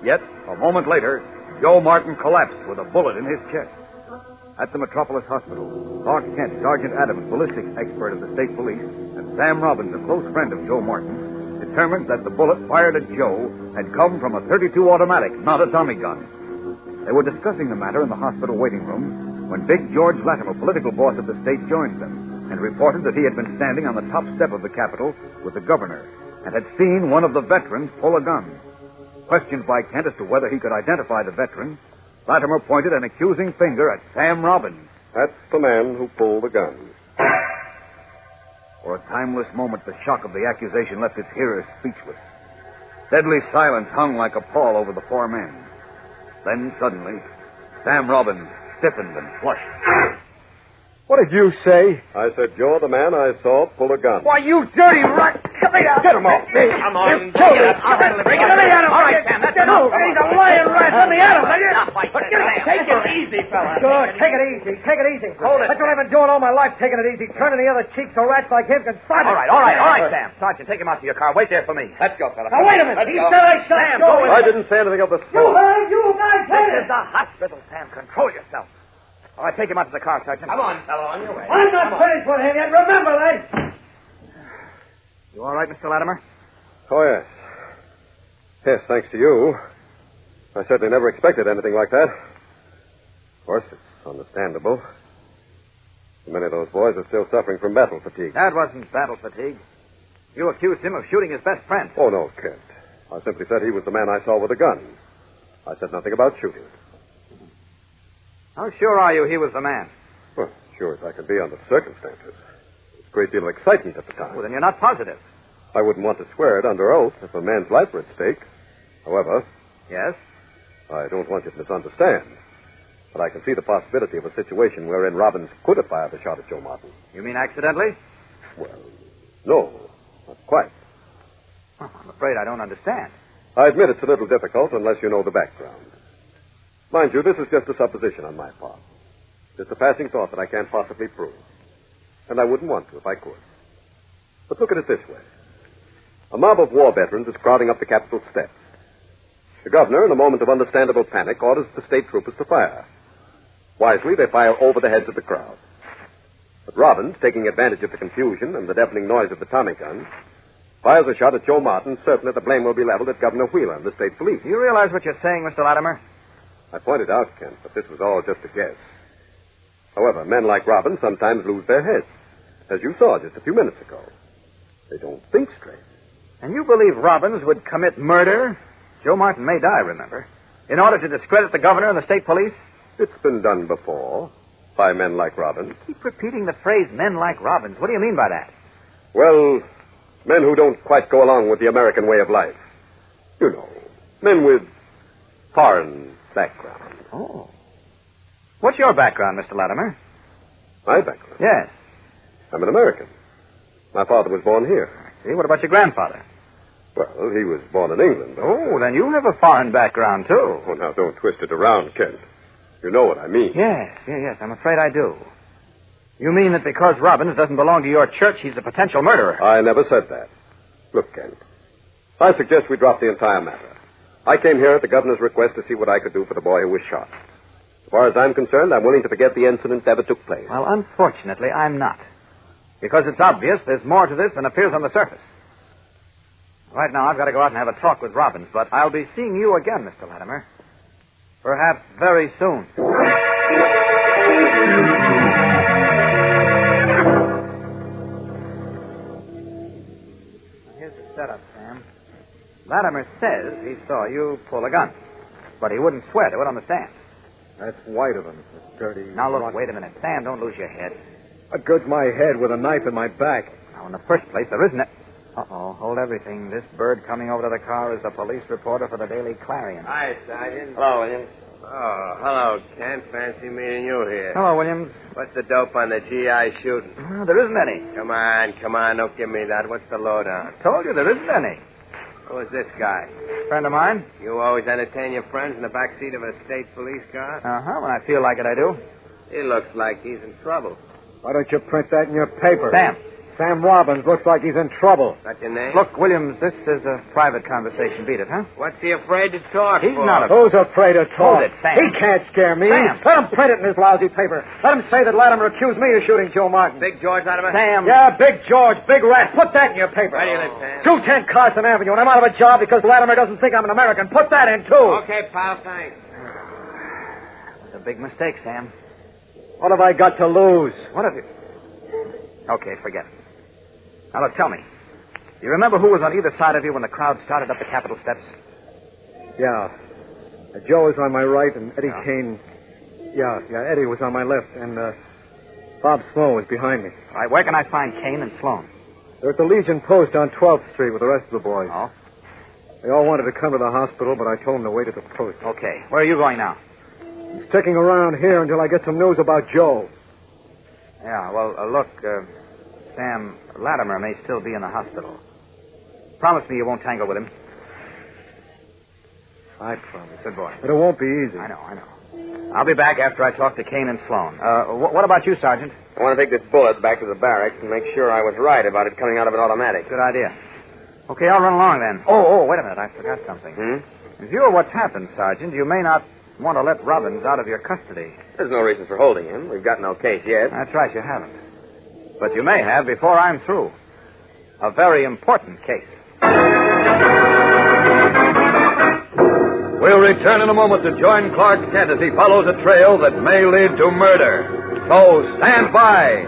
Yet, a moment later, Joe Martin collapsed with a bullet in his chest. At the Metropolis Hospital, Clark Kent, Sergeant Adams, ballistics expert of the state police, and Sam Robbins, a close friend of Joe Martin, determined that the bullet fired at Joe had come from a .32 automatic, not a Tommy gun. They were discussing the matter in the hospital waiting room when Big George Latimer, political boss of the state, joined them and reported that he had been standing on the top step of the Capitol with the governor and had seen one of the veterans pull a gun. Questioned by Kent as to whether he could identify the veteran, Latimer pointed an accusing finger at Sam Robbins. That's the man who pulled the gun. For a timeless moment, the shock of the accusation left its hearers speechless. Deadly silence hung like a pall over the 4 men. Then, suddenly, Sam Robbins stiffened and flushed. What did you say? I said you're the man I saw pull a gun. Why, you dirty rat! Come here! Get him off me! Come on! You killed him! Let me at him! All right, Sam, that's enough. He's a lying rat! Let me at him, will you? Take it easy, fella. Good. Take it easy. Take it easy. Hold it. That's what I've been doing all my life, taking it easy, turning the other cheek so rats like him can fight it. All right, Sam. Sergeant, take him out to your car. Wait there for me. Let's go, fella. Now, wait a minute. He said I shot Sam, Joe. I didn't say anything of the sort. You guys heard This it. is the hospital, Sam. Control yourself. All right, take him out to the car, Sergeant. Come on, fellow, on your way. I'm not finished with him yet. Remember that. You all right, Mr. Latimer? Oh, yes. Yes, thanks to you. I certainly never expected anything like that. Of course, it's understandable. Many of those boys are still suffering from battle fatigue. That wasn't battle fatigue. You accused him of shooting his best friend. Oh, no, Kent. I simply said he was the man I saw with a gun. I said nothing about shooting. How sure are you he was the man? Well, sure as I can be under the circumstances. There's a great deal of excitement at the time. Well, then you're not positive. I wouldn't want to swear it under oath if a man's life were at stake. However... Yes? I don't want you to misunderstand. But I can see the possibility of a situation wherein Robbins could have fired the shot at Joe Martin. You mean accidentally? Well, no, not quite. Oh, I'm afraid I don't understand. I admit it's a little difficult unless you know the background. Mind you, this is just a supposition on my part. Just a passing thought that I can't possibly prove. And I wouldn't want to if I could. But look at it this way. A mob of war veterans is crowding up the Capitol steps. The governor, in a moment of understandable panic, orders the state troopers to fire. Wisely, they fire over the heads of the crowd. But Robbins, taking advantage of the confusion and the deafening noise of the Tommy gun, fires a shot at Joe Martin, certain that the blame will be leveled at Governor Wheeler and the state police. Do you realize what you're saying, Mr. Latimer? I pointed out, Kent, that this was all just a guess. However, men like Robbins sometimes lose their heads, as you saw just a few minutes ago. They don't think straight. And you believe Robbins would commit murder? Joe Martin may die, remember, in order to discredit the governor and the state police? It's been done before, by men like Robbins. You keep repeating the phrase men like Robbins. What do you mean by that? Well, men who don't quite go along with the American way of life. You know, men with foreign background. Oh. What's your background, Mr. Latimer? My background? Yes. I'm an American. My father was born here. I see. What about your grandfather? Well, he was born in England. Oh, then you have a foreign background, too. Oh, now, don't twist it around, Kent. You know what I mean. Yes, I'm afraid I do. You mean that because Robbins doesn't belong to your church, he's a potential murderer? I never said that. Look, Kent, I suggest we drop the entire matter. I came here at the governor's request to see what I could do for the boy who was shot. As far as I'm concerned, I'm willing to forget the incident ever took place. Well, unfortunately, I'm not. Because it's obvious there's more to this than appears on the surface. Right now, I've got to go out and have a talk with Robbins, but I'll be seeing you again, Mr. Latimer. Perhaps very soon. Now, here's the setup, Sam. Latimer says he saw you pull a gun, but he wouldn't swear to it on the stand. That's white of him, dirty. Now, look, wait a minute. Sam, don't lose your head. I'd goods my head with a knife in my back. Now, in the first place, there isn't it. Uh-oh, hold everything. This bird coming over to the car is the police reporter for the Daily Clarion. Hi, Sergeant. Hello, Williams. Oh, hello, Kent. Fancy meeting you here. Hello, Williams. What's the dope on the GI shooting? Well, there isn't any. Come on. Don't give me that. What's the lowdown? I told you there isn't any. Who is this guy? Friend of mine. You always entertain your friends in the back seat of a state police car? Uh-huh. When I feel like it, I do. He looks like he's in trouble. Why don't you print that in your paper? Sam. Sam Robbins looks like he's in trouble. That's your name? Look, Williams, this is a private conversation. Beat it, huh? What's he afraid to talk He's for? not Who's afraid to talk? Hold it, Sam. He can't scare me. Sam. Let him print it in his lousy paper. Let him say that Latimer accused me of shooting Joe Martin. Big George Latimer? Sam. Yeah, Big George, Big Rat. Put that in your paper. Where do you live, Sam? 210 Carson Avenue, and I'm out of a job because Latimer doesn't think I'm an American. Put that in, too. Okay, pal, thanks. It's a big mistake, Sam. What have I got to lose? What have you... Okay, forget it. Now, look, tell me. You remember who was on either side of you when the crowd started up the Capitol steps? Yeah. Joe was on my right, and Eddie Kane... Yeah, Eddie was on my left, and Bob Sloan was behind me. All right, where can I find Kane and Sloan? They're at the Legion Post on 12th Street with the rest of the boys. Oh? They all wanted to come to the hospital, but I told them to wait at the post. Okay. Where are you going now? I'm sticking around here until I get some news about Joe. Yeah, well, look, Sam, Latimer may still be in the hospital. Promise me you won't tangle with him. I promise. Good boy. But it won't be easy. I know. I'll be back after I talk to Kane and Sloan. What about you, Sergeant? I want to take this bullet back to the barracks and make sure I was right about it coming out of an automatic. Good idea. Okay, I'll run along then. Oh, wait a minute. I forgot something. In view of what's happened, Sergeant, you may not want to let Robbins out of your custody. There's no reason for holding him. We've got no case yet. That's right, you haven't. But you may have before I'm through. A very important case. We'll return in a moment to join Clark Kent as he follows a trail that may lead to murder. So stand by.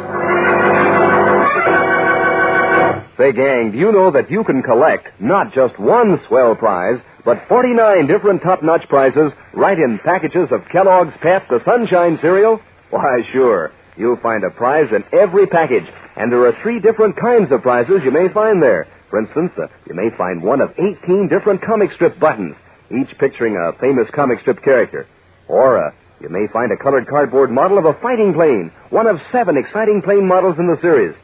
Say, gang, do you know that you can collect not just one swell prize, but 49 different top-notch prizes right in packages of Kellogg's Pep, the Sunshine cereal? Why, sure. You'll find a prize in every package, and there are 3 different kinds of prizes you may find there. For instance, you may find one of 18 different comic strip buttons, each picturing a famous comic strip character. Or you may find a colored cardboard model of a fighting plane, one of 7 exciting plane models in the series.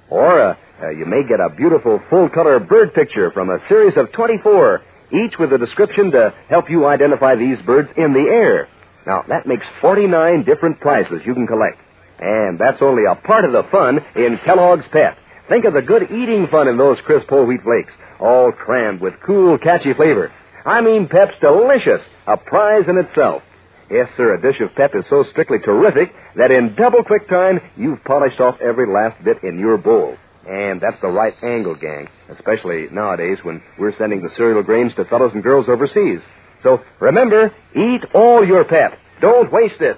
Or you may get a beautiful full-color bird picture from a series of 24, each with a description to help you identify these birds in the air. Now, that makes 49 different prizes you can collect. And that's only a part of the fun in Kellogg's Pep. Think of the good eating fun in those crisp whole wheat flakes, all crammed with cool, catchy flavor. I mean, Pep's delicious, a prize in itself. Yes, sir, a dish of Pep is so strictly terrific that in double quick time, you've polished off every last bit in your bowl. And that's the right angle, gang, especially nowadays when we're sending the cereal grains to fellows and girls overseas. So remember, eat all your Pep. Don't waste it.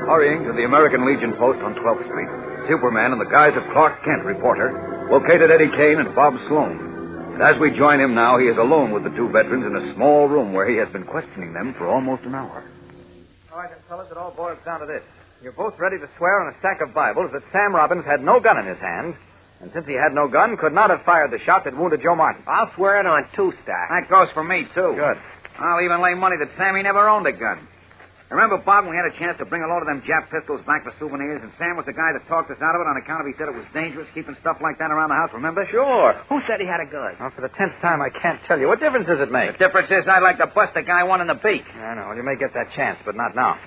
Hurrying to the American Legion post on 12th Street, Superman, in the guise of Clark Kent, reporter, located Eddie Kane and Bob Sloan. And as we join him now, he is alone with the 2 veterans in a small room where he has been questioning them for almost an hour. All right, then, fellas, it all boils down to this. You're both ready to swear on a stack of Bibles that Sam Robbins had no gun in his hand, and since he had no gun, could not have fired the shot that wounded Joe Martin. I'll swear it on 2 stacks. That goes for me, too. Good. I'll even lay money that Sammy never owned a gun. Remember, Bob, when we had a chance to bring a load of them Jap pistols back for souvenirs, and Sam was the guy that talked us out of it on account of he said it was dangerous keeping stuff like that around the house, remember? Sure. Who said he had a gun? Well, for the 10th time, I can't tell you. What difference does it make? The difference is I'd like to bust a guy one in the beak. I know. Well, you may get that chance, but not now.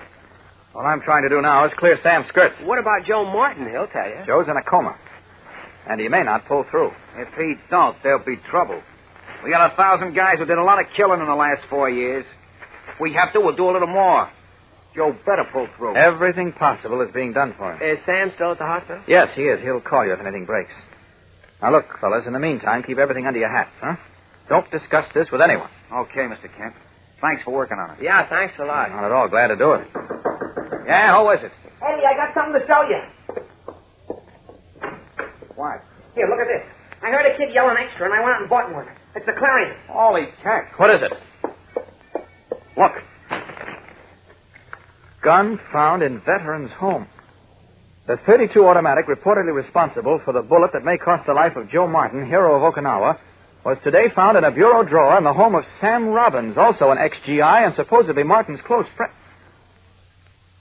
All I'm trying to do now is clear Sam's skirts. What about Joe Martin? He'll tell you. Joe's in a coma, and he may not pull through. If he don't, there'll be trouble. We got 1,000 guys who did a lot of killing in the last 4 years. If we have to, we'll do a little more. Joe better pull through. Everything possible is being done for him. Is Sam still at the hospital? Yes, he is. He'll call you if anything breaks. Now, look, fellas, in the meantime, keep everything under your hats, huh? Don't discuss this with anyone. Okay, Mr. Kent. Thanks for working on it. Yeah, thanks a lot. Not at all. Glad to do it. Yeah, who is it? Eddie, I got something to show you. What? Here, look at this. I heard a kid yelling extra, and I went out and bought one. It's the Clarion. Holy heck. What is it? Look. Gun found in veteran's home. The .32 automatic reportedly responsible for the bullet that may cost the life of Joe Martin, hero of Okinawa, was today found in a bureau drawer in the home of Sam Robbins, also an ex-GI and supposedly Martin's close friend.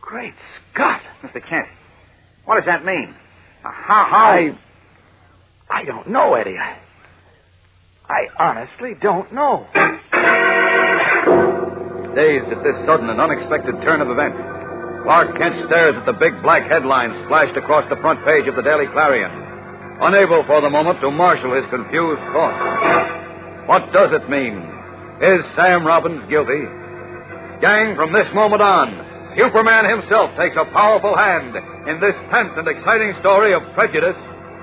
Great Scott! Mr. Kent, what does that mean? How? I don't know, Eddie. I honestly don't know. Dazed at this sudden and unexpected turn of events, Clark Kent stares at the big black headlines splashed across the front page of the Daily Clarion, unable for the moment to marshal his confused thoughts. What does it mean? Is Sam Robbins guilty? Gang, from this moment on, Superman himself takes a powerful hand in this tense and exciting story of prejudice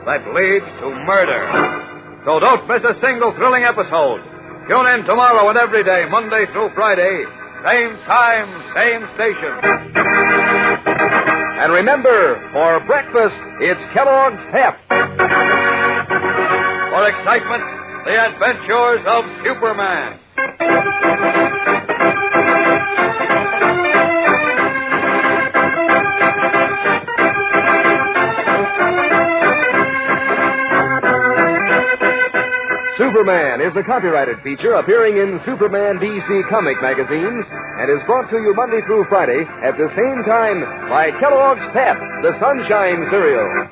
that leads to murder. So don't miss a single thrilling episode. Tune in tomorrow and every day, Monday through Friday, same time, same station. And remember, for breakfast, it's Kellogg's Pep. For excitement, the adventures of Superman. Superman is a copyrighted feature appearing in Superman DC comic magazines and is brought to you Monday through Friday at the same time by Kellogg's Pep, the Sunshine Cereal.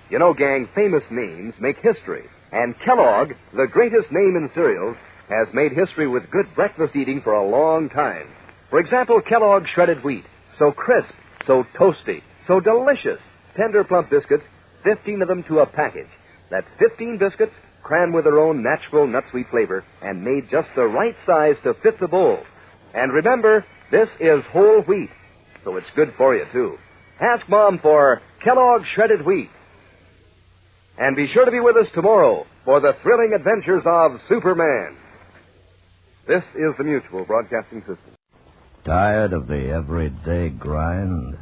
You know, gang, famous names make history. And Kellogg, the greatest name in cereals, has made history with good breakfast eating for a long time. For example, Kellogg's shredded wheat. So crisp, so toasty, so delicious. Tender plump biscuits, 15 of them to a package. That's 15 biscuits crammed with their own natural nut sweet flavor and made just the right size to fit the bowl. And remember, this is whole wheat, so it's good for you, too. Ask Mom for Kellogg's shredded wheat. And be sure to be with us tomorrow for the thrilling adventures of Superman. This is the Mutual Broadcasting System. Tired of the everyday grind?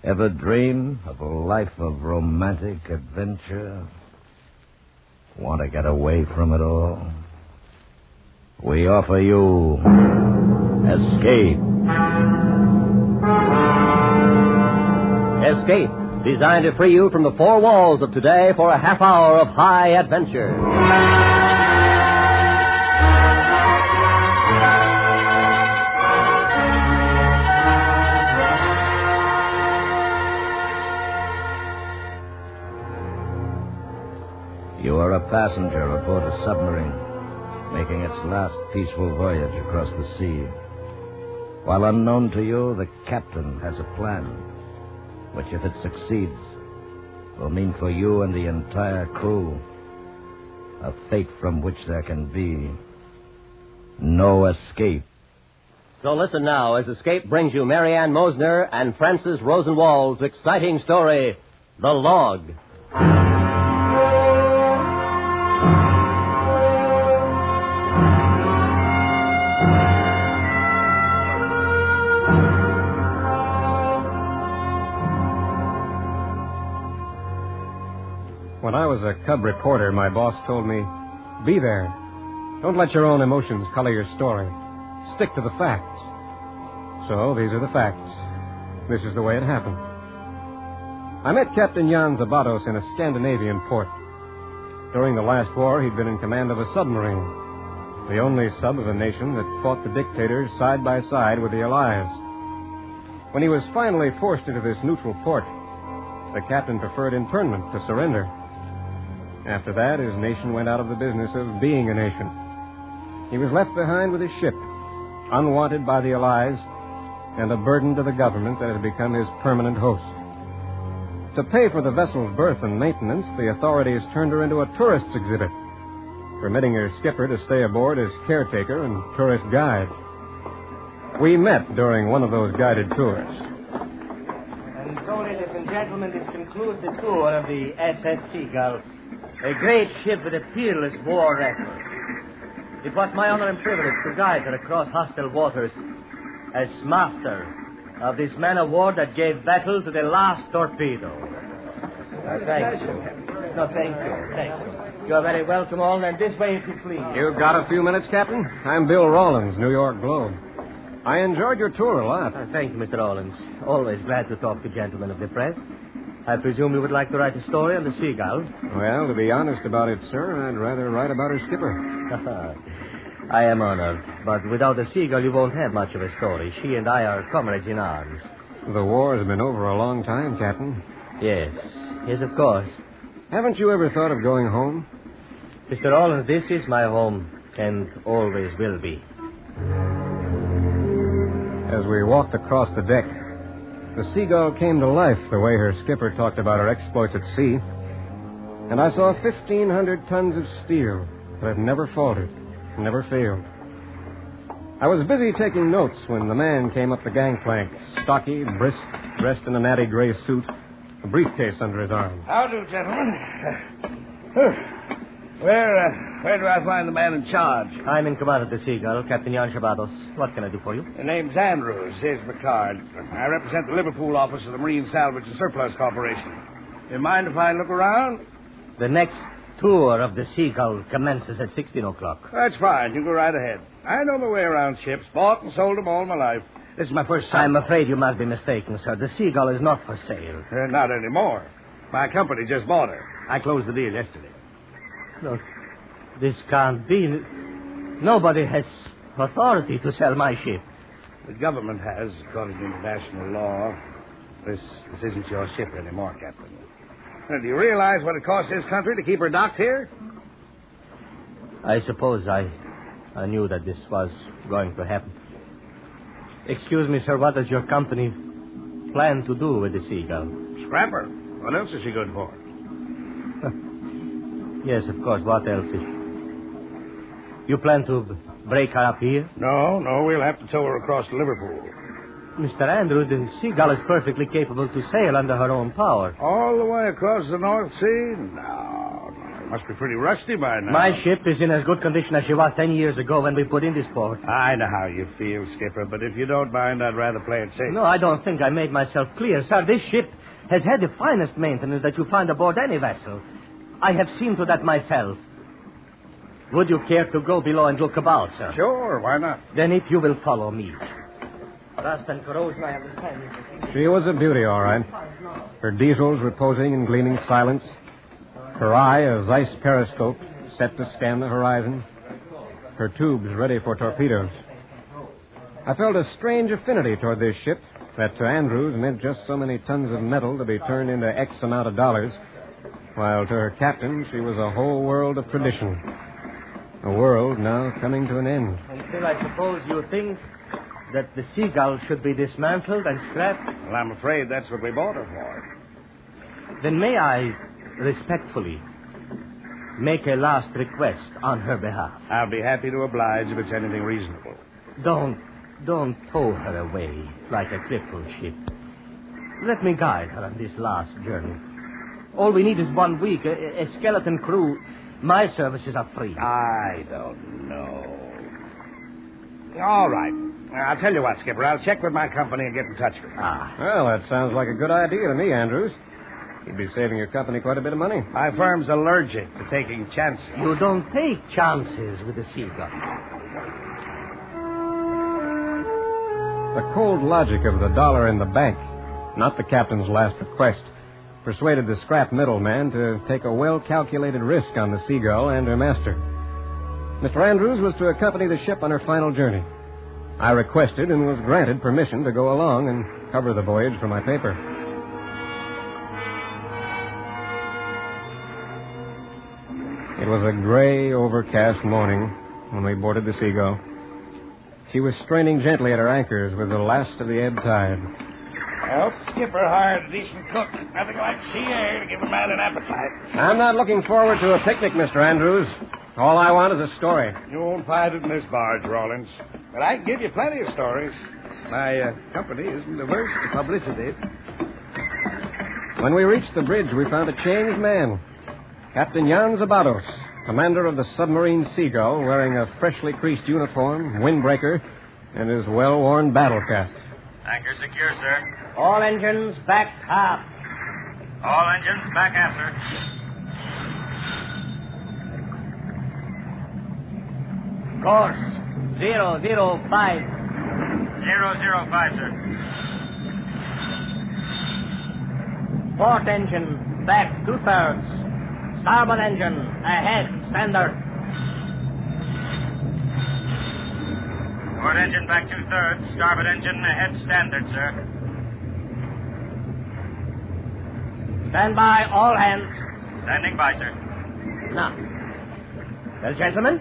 Ever dream of a life of romantic adventure? Want to get away from it all? we offer you Escape. Escape, designed to free you from the four walls of today for a half hour of high adventure. You are a passenger aboard a submarine, making its last peaceful voyage across the sea. While unknown to you, the captain has a plan, which, if it succeeds, will mean for you and the entire crew a fate from which there can be no escape. So listen now as Escape brings you Mary Ann Mosner and Francis Rosenwald's exciting story, The Log. When I was a cub reporter, my boss told me, be there. Don't let your own emotions color your story. Stick to the facts. So, these are the facts. This is the way it happened. I met Captain Jan Zabatos in a Scandinavian port. During the last war, he'd been in command of a submarine, the only sub of a nation that fought the dictators side by side with the Allies. When he was finally forced into this neutral port, the captain preferred internment to surrender. After that, his nation went out of the business of being a nation. He was left behind with his ship, unwanted by the Allies, and a burden to the government that had become his permanent host. To pay for the vessel's berth and maintenance, the authorities turned her into a tourist's exhibit, permitting her skipper to stay aboard as caretaker and tourist guide. We met during one of those guided tours. And so, ladies and gentlemen, this concludes the tour of the SS Seagull, a great ship with a peerless war record. It was my honor and privilege to guide her across hostile waters as master of this man-of-war that gave battle to the last torpedo. Thank you. No, thank you. You're very welcome all, and this way if you please. You got a few minutes, Captain? I'm Bill Rawlins, New York Globe. I enjoyed your tour a lot. Thank you, Mr. Rawlins. Always glad to talk to gentlemen of the press. I presume you would like to write a story on the Seagull? Well, to be honest about it, sir, I'd rather write about her skipper. I am honored. But without the Seagull, you won't have much of a story. She and I are comrades in arms. The war has been over a long time, Captain. Yes. Yes, of course. Haven't you ever thought of going home? Mr. Rawlins, this is my home, and always will be. As we walked across the deck, the Seagull came to life the way her skipper talked about her exploits at sea. And I saw 1,500 tons of steel that had never faltered, never failed. I was busy taking notes when the man came up the gangplank, stocky, brisk, dressed in a natty gray suit, a briefcase under his arm. How do, gentlemen? Where do I find the man in charge? I'm in command of the Seagull, Captain Jan Zabatos. What can I do for you? The name's Andrews. Here's my card. I represent the Liverpool office of the Marine Salvage and Surplus Corporation. You mind if I look around? The next tour of the Seagull commences at 16 o'clock. That's fine. You go right ahead. I know my way around ships. Bought and sold them all my life. This is my first time. I'm afraid you must be mistaken, sir. The Seagull is not for sale. Not anymore. My company just bought her. I closed the deal yesterday. Look, this can't be. Nobody has authority to sell my ship. The government has, according to international law. This isn't your ship anymore, Captain. Now, do you realize what it costs this country to keep her docked here? I suppose I knew that this was going to happen. Excuse me, sir, what does your company plan to do with the Seagull? Scrap her. What else is she good for? Yes, of course. What else is... You plan to break her up here? No, we'll have to tow her across to Liverpool. Mr. Andrews, the Seagull is perfectly capable to sail under her own power. All the way across the North Sea? No. It must be pretty rusty by now. My ship is in as good condition as she was 10 years ago when we put in this port. I know how you feel, Skipper, but if you don't mind, I'd rather play it safe. No, I don't think I made myself clear. Sir, this ship has had the finest maintenance that you find aboard any vessel. I have seen to that myself. Would you care to go below and look about, sir? Sure, why not? Then if you will follow me. Rust and corrosion, I understand. She was a beauty, all right. Her diesels reposing in gleaming silence. Her eye a Zeiss periscope set to scan the horizon. Her tubes ready for torpedoes. I felt a strange affinity toward this ship that to Andrews meant just so many tons of metal to be turned into X amount of dollars, while to her captain she was a whole world of tradition. A world now coming to an end. Until I suppose you think that the Seagull should be dismantled and scrapped? Well, I'm afraid that's what we bought her for. Then may I respectfully make a last request on her behalf? I'll be happy to oblige if it's anything reasonable. Don't tow her away like a crippled ship. Let me guide her on this last journey. All we need is 1 week, a skeleton crew. My services are free. I don't know. All right. I'll tell you what, Skipper. I'll check with my company and get in touch with you. Well, that sounds like a good idea to me, Andrews. You'd be saving your company quite a bit of money. My firm's allergic to taking chances. You don't take chances with the Seagull. The cold logic of the dollar in the bank, not the captain's last request, persuaded the scrap middleman to take a well-calculated risk on the Seagull and her master. Mr. Andrews was to accompany the ship on her final journey. I requested and was granted permission to go along and cover the voyage for my paper. It was a gray, overcast morning when we boarded the Seagull. She was straining gently at her anchors with the last of the ebb tide. I hope Skipper hired a decent cook. Nothing like sea air to give a man an appetite. I'm not looking forward to a picnic, Mr. Andrews. All I want is a story. You won't find it in this barge, Rawlins. But I can give you plenty of stories. My company isn't averse to publicity. When we reached the bridge, we found a changed man. Captain Jan Zabados, commander of the submarine Seagull, wearing a freshly creased uniform, windbreaker, and his well-worn battle cap. Anchor secure, sir. All engines back aft. All engines back aft, sir. Course 005. 005, sir. Port engine back 2/3. Starboard engine ahead, standard. Port engine back 2/3. Starboard engine ahead, standard, sir. Stand by, all hands. Standing by, sir. Now. Well, gentlemen,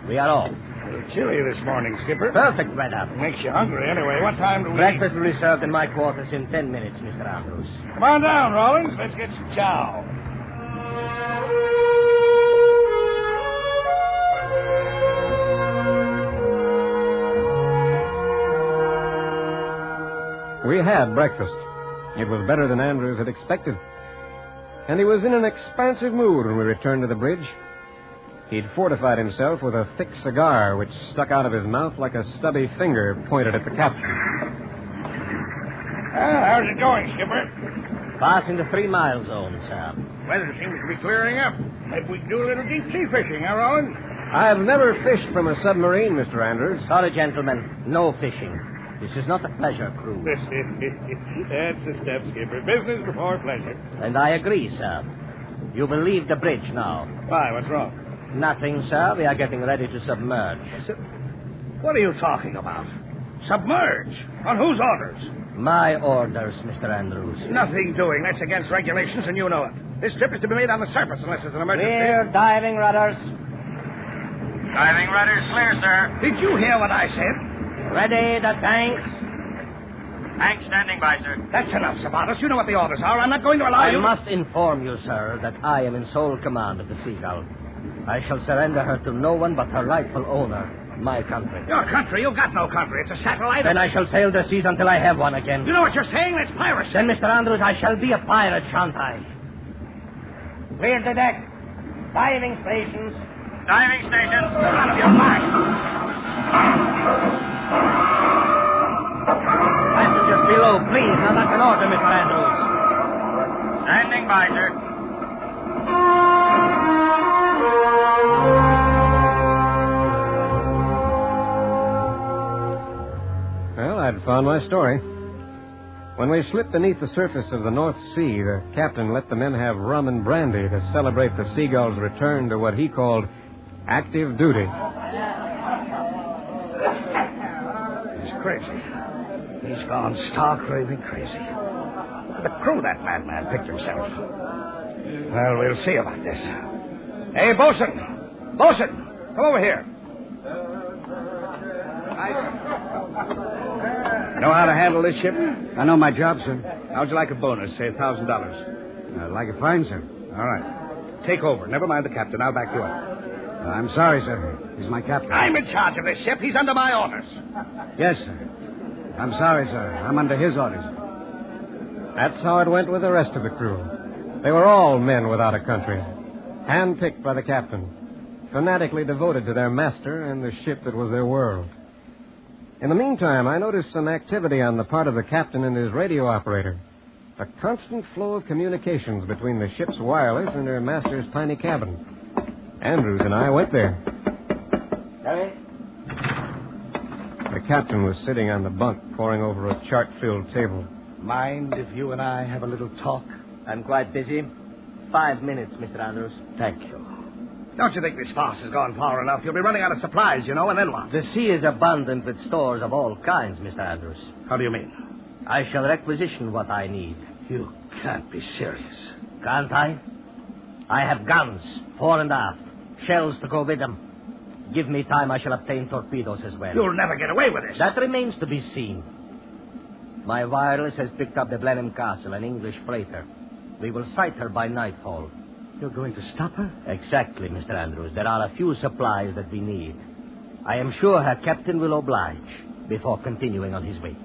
we are off. A little chilly this morning, Skipper. Perfect weather. Makes you hungry anyway. What time do we... Breakfast will be served in my quarters in 10 minutes, Mr. Andrews. Come on down, Rawlins. Let's get some chow. We had breakfast. It was better than Andrews had expected. And he was in an expansive mood when we returned to the bridge. He'd fortified himself with a thick cigar which stuck out of his mouth like a stubby finger pointed at the captain. How's it going, Skipper? Passing the 3-mile zone, sir. Weather seems to be clearing up. Maybe we can do a little deep-sea fishing, huh, Rollins? I've never fished from a submarine, Mr. Andrews. Sorry, gentlemen. No fishing. This is not a pleasure cruise. That's the step, Skipper. Business before pleasure. And I agree, sir. You will leave the bridge now. Why? What's wrong? Nothing, sir. We are getting ready to submerge. What are you talking about? Submerge? On whose orders? My orders, Mr. Andrews. Nothing doing. That's against regulations, and you know it. This trip is to be made on the surface unless it's an emergency. Clear diving rudders. Diving rudders clear, sir. Did you hear what I said? Ready the tanks. Tanks standing by, sir. That's enough, Zabatos. You know what the orders are. I'm not going to allow you... I must inform you, sir, that I am in sole command of the Seagull. I shall surrender her to no one but her rightful owner, my country. Your country? You've got no country. It's a satellite. Then I shall sail the seas until I have one again. You know what you're saying? That's piracy. Then, Mr. Andrews, I shall be a pirate, shan't I? Clear the deck. Diving stations. Diving stations. Out of your mind. Passengers below, please. Now, that's an order, Mr. Andrews. Standing by, sir. found my story. When we slipped beneath the surface of the North Sea, the captain let the men have rum and brandy to celebrate the Seagull's return to what he called active duty. He's crazy. He's gone stark raving crazy. The crew that madman picked himself. Well, we'll see about this. Hey, Bosun! Bosun! Come over here. Know how to handle this ship? I know my job, sir. How'd you like a bonus? Say $1,000. I'd like it fine, sir. All right. Take over. Never mind the captain. I'll back you up. I'm sorry, sir. He's my captain. I'm in charge of this ship. He's under my orders. Yes, sir. I'm sorry, sir. I'm under his orders. That's how it went with the rest of the crew. They were all men without a country, handpicked by the captain, fanatically devoted to their master and the ship that was their world. In the meantime, I noticed some activity on the part of the captain and his radio operator. A constant flow of communications between the ship's wireless and her master's tiny cabin. Andrews and I went there. Harry? The captain was sitting on the bunk, poring over a chart-filled table. Mind if you and I have a little talk? I'm quite busy. 5 minutes, Mr. Andrews. Thank you. Don't you think this farce has gone far enough? You'll be running out of supplies, you know, and then what? The sea is abundant with stores of all kinds, Mr. Andrews. How do you mean? I shall requisition what I need. You can't be serious. Can't I? I have guns, fore and aft, shells to go with them. Give me time, I shall obtain torpedoes as well. You'll never get away with this. That remains to be seen. My wireless has picked up the Blenheim Castle, an English freighter. We will sight her by nightfall. You're going to stop her? Exactly, Mr. Andrews. There are a few supplies that we need. I am sure her captain will oblige before continuing on his way.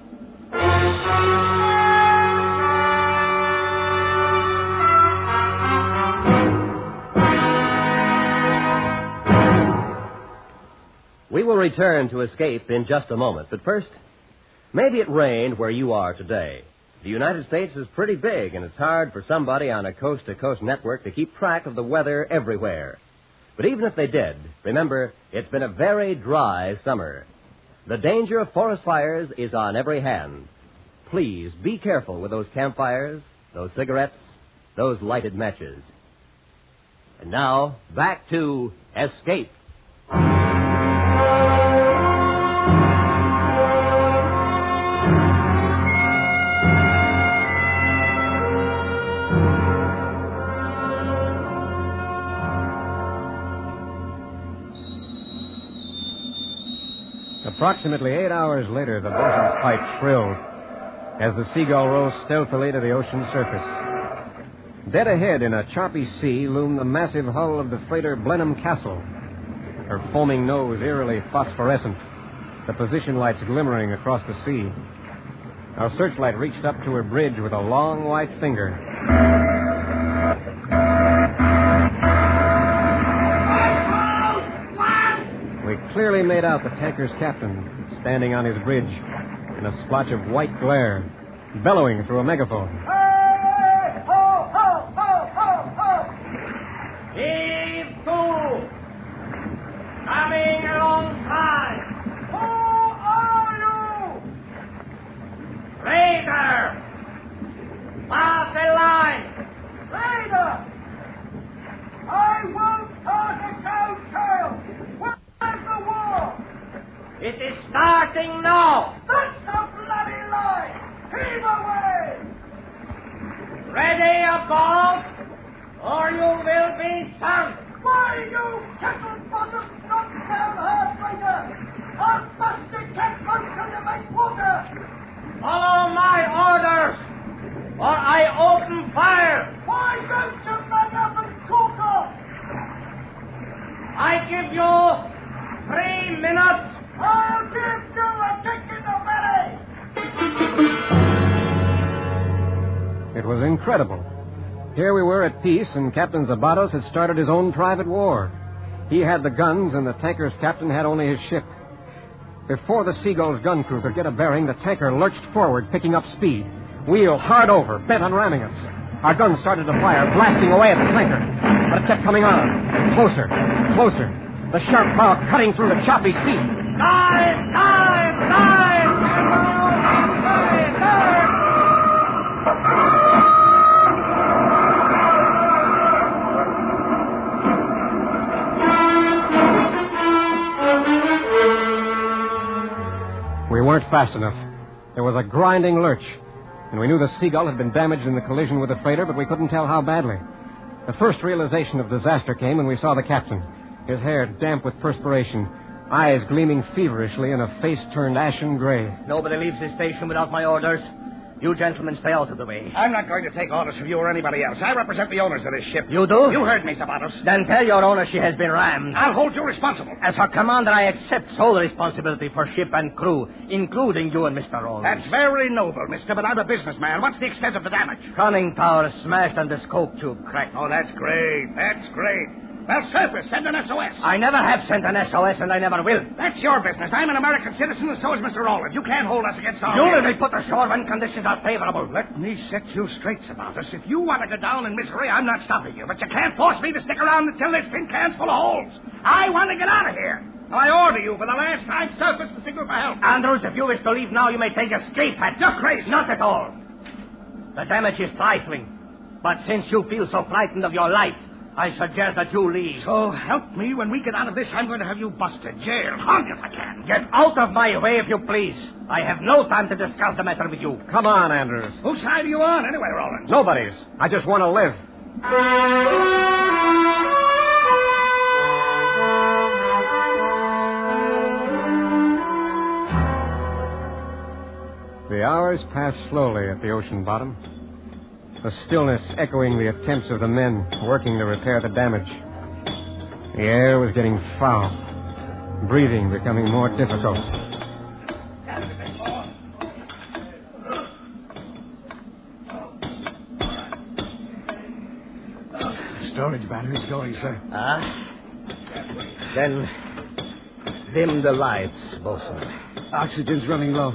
We will return to Escape in just a moment. But first, maybe it rained where you are today. The United States is pretty big, and it's hard for somebody on a coast-to-coast network to keep track of the weather everywhere. But even if they did, remember, it's been a very dry summer. The danger of forest fires is on every hand. Please be careful with those campfires, those cigarettes, those lighted matches. And now, back to Escape. Approximately 8 hours later, the bosun's pipe shrilled as the Seagull rose stealthily to the ocean's surface. Dead ahead in a choppy sea loomed the massive hull of the freighter Blenheim Castle, her foaming nose eerily phosphorescent, the position lights glimmering across the sea. Our searchlight reached up to her bridge with a long white finger. We clearly made out the tanker's captain standing on his bridge in a splotch of white glare, bellowing through a megaphone. Hey! Ho, ho, ho, ho, ho! Heave to! Coming alongside! Who are you? Raider! Pass the line! Raider! I won't pass a cow's tail! Where's the war? It is starting now! That's a bloody lie! Heave away! Ready above, or you will be sunk! Why, you kettle-bottom, knock-down heartbreaker! I'll bust your cat most of the make water! Follow my orders, or I open fire! Why don't you man up and talk off? I give you 3 minutes. I'll give you a kick in the belly! It was incredible. Here we were at peace, and Captain Zabatos had started his own private war. He had the guns, and the tanker's captain had only his ship. Before the Seagull's gun crew could get a bearing, the tanker lurched forward, picking up speed. Wheeled hard over, bent on ramming us. Our guns started to fire, blasting away at the tanker. But it kept coming on. Closer, closer. The sharp bow cutting through the choppy sea. Dive! Dive! Dive! it fast enough. There was a grinding lurch, and we knew the Seagull had been damaged in the collision with the freighter, but we couldn't tell how badly. The first realization of disaster came when we saw the captain, his hair damp with perspiration, eyes gleaming feverishly, and a face turned ashen gray. Nobody leaves this station without my orders. You gentlemen stay out of the way. I'm not going to take orders from you or anybody else. I represent the owners of this ship. You do? You heard me, Zapatos. Then tell your owner she has been rammed. I'll hold you responsible. As her commander, I accept sole responsibility for ship and crew, including you and Mr. Rollins. That's very noble, mister, but I'm a businessman. What's the extent of the damage? Conning tower smashed and the scope tube cracked. Oh, that's great. That's great. Well, surface, send an SOS. I never have sent an SOS, and I never will. That's your business. I'm an American citizen, and so is Mr. Rollins. You can't hold us against our... You will be put ashore when conditions are favorable. Let me set you straight about us. If you want to go down in misery, I'm not stopping you. But you can't force me to stick around until this tin can's full of holes. I want to get out of here. Now, I order you for the last time, surface the signal for help. Andrews, if you wish to leave now, you may take escape hatch. You're crazy. Not at all. The damage is trifling. But since you feel so frightened of your life, I suggest that you leave. So help me, when we get out of this, I'm going to have you busted, jailed, hung if I can. Get out of my way if you please. I have no time to discuss the matter with you. Come on, Andrews. Whose side are you on, anyway, Rollins? Nobody's. I just want to live. The hours passed slowly at the ocean bottom, the stillness echoing the attempts of the men working to repair the damage. The air was getting foul, breathing becoming more difficult. Storage battery's going, sir. Then dim the lights, bosun. Oxygen's running low.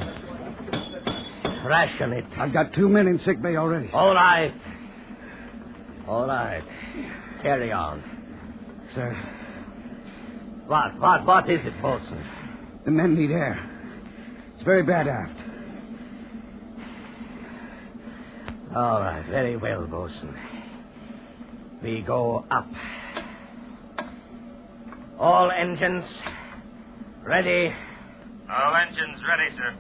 Ration it. I've got 2 men in sick bay already. All right. All right. Carry on. Sir. What is it, bosun? The men need air. It's very bad aft. All right. Very well, bosun. We go up. All engines ready. All engines ready, sir.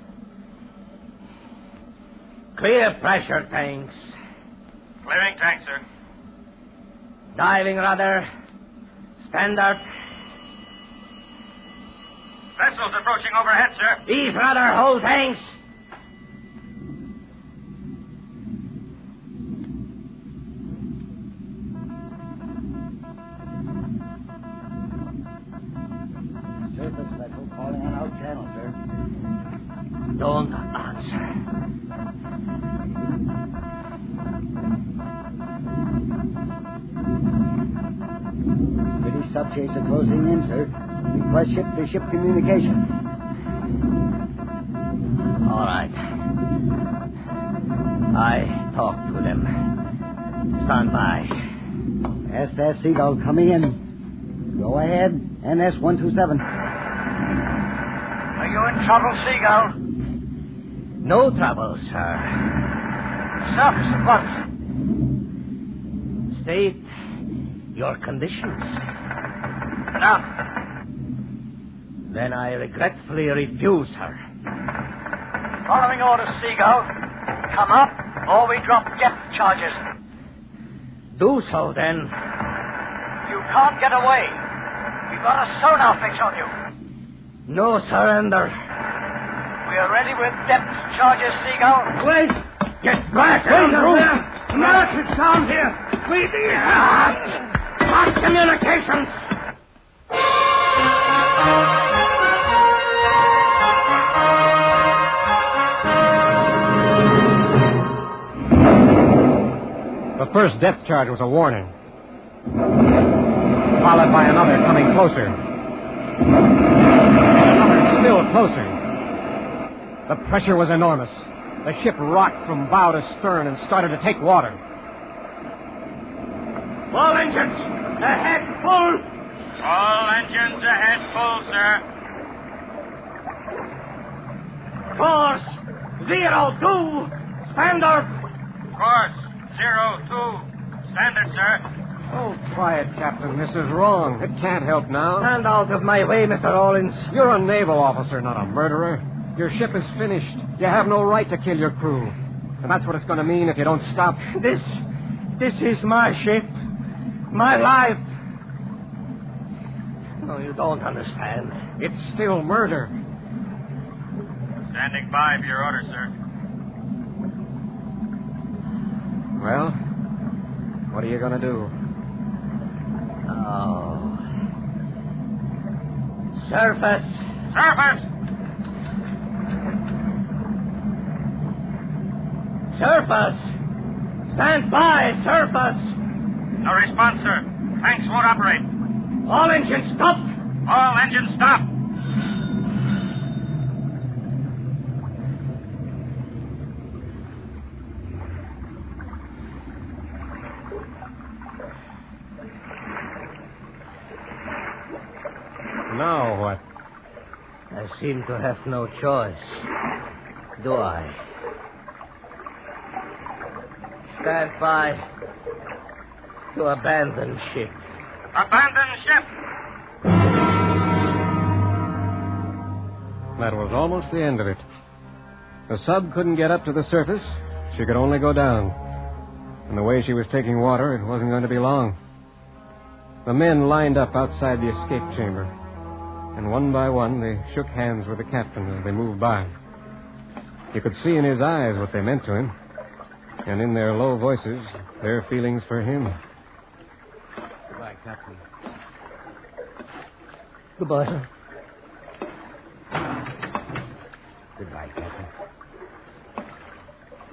Clear pressure tanks. Clearing tank, sir. Diving rudder. Standard. Vessels approaching overhead, sir. Ease rudder, hold tanks. Surface vessel calling on out channel, sir. Don't answer. British subchaser closing in, sir. Request ship-to-ship communication. All right. I talked to them. Stand by. SS Seagull coming in. Go ahead. NS-127. Are you in trouble, Seagull? No trouble, sir. Surface at once. State your conditions. None. Then I regretfully refuse her. Following orders, Seagull. Come up, or we drop depth charges. Do so, then. You can't get away. We've got a sonar fix on you. No surrender. We are ready with depth charges, Seagull. Wait! Get back, Andrew! American sound here. We need hot communications. The first depth charge was a warning, followed by another coming closer. Another still closer. The pressure was enormous. The ship rocked from bow to stern and started to take water. All engines ahead, full. All engines ahead, full, sir. Course 02. Standard. Course 02. Standard, sir. Oh, quiet, Captain. This is wrong. It can't help now. Stand out of my way, Mr. Rollins. You're a naval officer, not a murderer. Your ship is finished. You have no right to kill your crew. And that's what it's going to mean if you don't stop. This is my ship. My life. No, you don't understand. It's still murder. Standing by for your order, sir. Well, what are you going to do? Oh. Surface. Surface! Surface! Stand by, surface! No response, sir. Tanks won't operate. All engines stop! All engines stop! Now what? I seem to have no choice. Do I? Stand by to abandon ship. Abandon ship! That was almost the end of it. The sub couldn't get up to the surface. She could only go down. And the way she was taking water, it wasn't going to be long. The men lined up outside the escape chamber. And one by one, they shook hands with the captain as they moved by. You could see in his eyes what they meant to him. And in their low voices, their feelings for him. Goodbye, Captain. Goodbye, sir. Goodbye, Captain.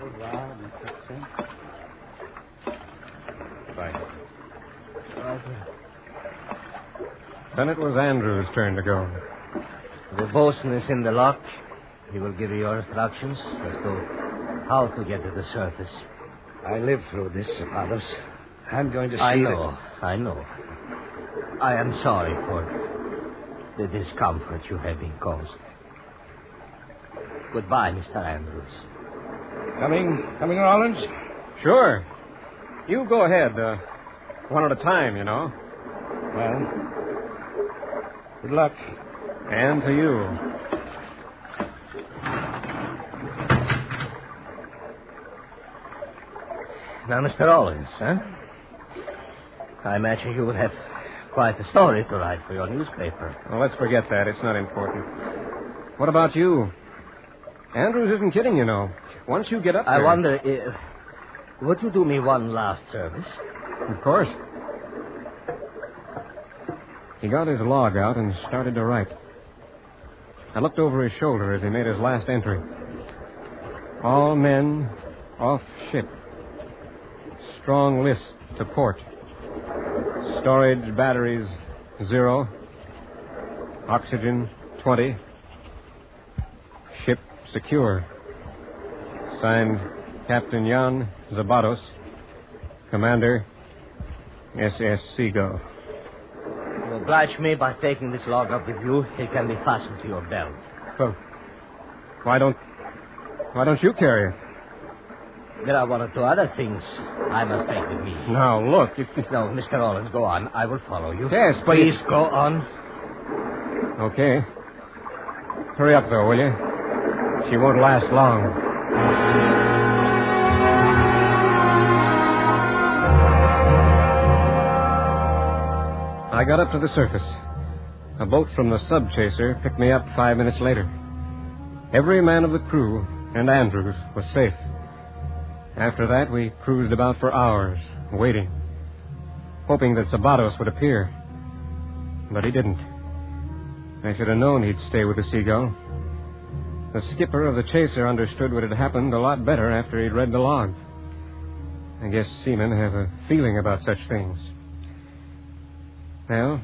Goodbye, Mr. Captain. Goodbye. Goodbye, sir. Then it was Andrew's turn to go. The bosun is in the lock. He will give you your instructions as to how to get to the surface. I lived through this, Zapatos. I'm going to see I know. I am sorry for the discomfort you have been caused. Goodbye, Mr. Andrews. Coming, Rollins? Sure. You go ahead. One at a time, you know. Well, good luck. And to you. Now, Mr. Rollins, huh? I imagine you will have quite a story to write for your newspaper. Well, let's forget that. It's not important. What about you? Andrews isn't kidding, you know. Once you get up there... I wonder if... Would you do me one last service? Of course. He got his log out and started to write. I looked over his shoulder as he made his last entry. All men off ship. Strong list to port. Storage batteries 0. Oxygen 20. Ship secure. Signed Captain Jan Zabatos, Commander SS Seagull. You oblige me by taking this log up with you. It can be fastened to your belt. Well, why don't you carry it? There are one or two other things I must take with me. Now, look. No, Mr. Rollins, go on. I will follow you. Yes, but... Please go on. Okay. Hurry up, though, will you? She won't last long. I got up to the surface. A boat from the sub-chaser picked me up 5 minutes later. Every man of the crew and Andrews was safe. After that, we cruised about for hours, waiting, hoping that Zabatos would appear. But he didn't. I should have known he'd stay with the Seagull. The skipper of the chaser understood what had happened a lot better after he'd read the log. I guess seamen have a feeling about such things. Well,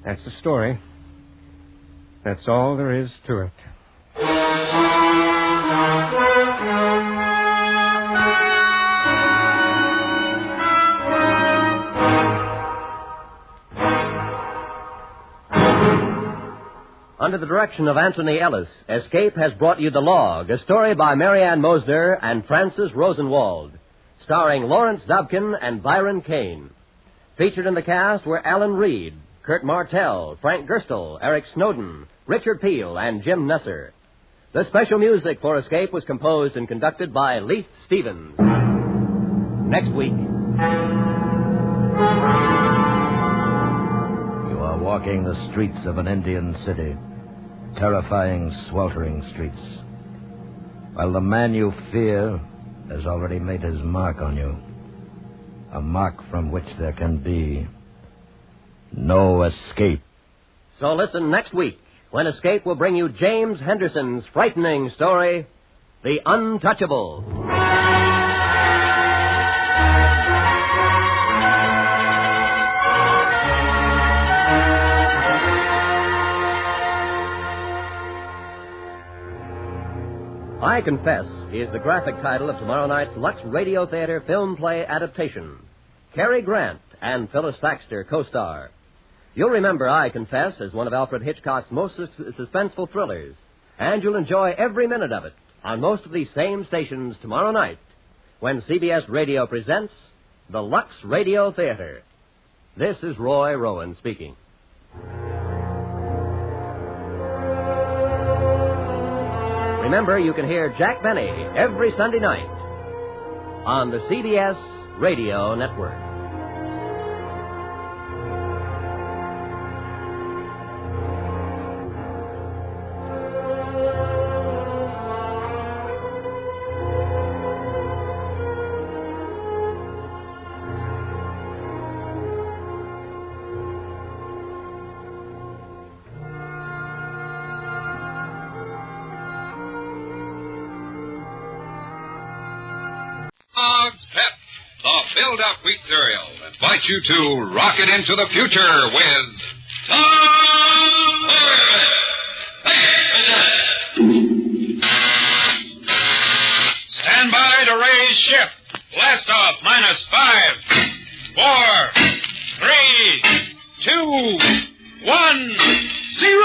that's the story. That's all there is to it. Under the direction of Anthony Ellis, Escape has brought you The Log, a story by Marianne Mosder and Francis Rosenwald, starring Lawrence Dobkin and Byron Kane. Featured in the cast were Alan Reed, Kurt Martell, Frank Gerstle, Eric Snowden, Richard Peel, and Jim Nesser. The special music for Escape was composed and conducted by Leith Stevens. Next week. You are walking the streets of an Indian city, terrifying, sweltering streets, while the man you fear has already made his mark on you, a mark from which there can be no escape. So listen next week, when Escape will bring you James Henderson's frightening story, The Untouchable. I Confess is the graphic title of tomorrow night's Lux Radio Theater film play adaptation. Cary Grant and Phyllis Thaxter co-star. You'll remember I Confess as one of Alfred Hitchcock's most suspenseful thrillers, and you'll enjoy every minute of it on most of these same stations tomorrow night when CBS Radio presents the Lux Radio Theater. This is Roy Rowan speaking. Remember, you can hear Jack Benny every Sunday night on the CBS Radio Network. Pep, the build-up wheat cereal, invite you to rocket into the future with Stand by to raise ship. Blast off -5, 4, 3, 2, 1, 0.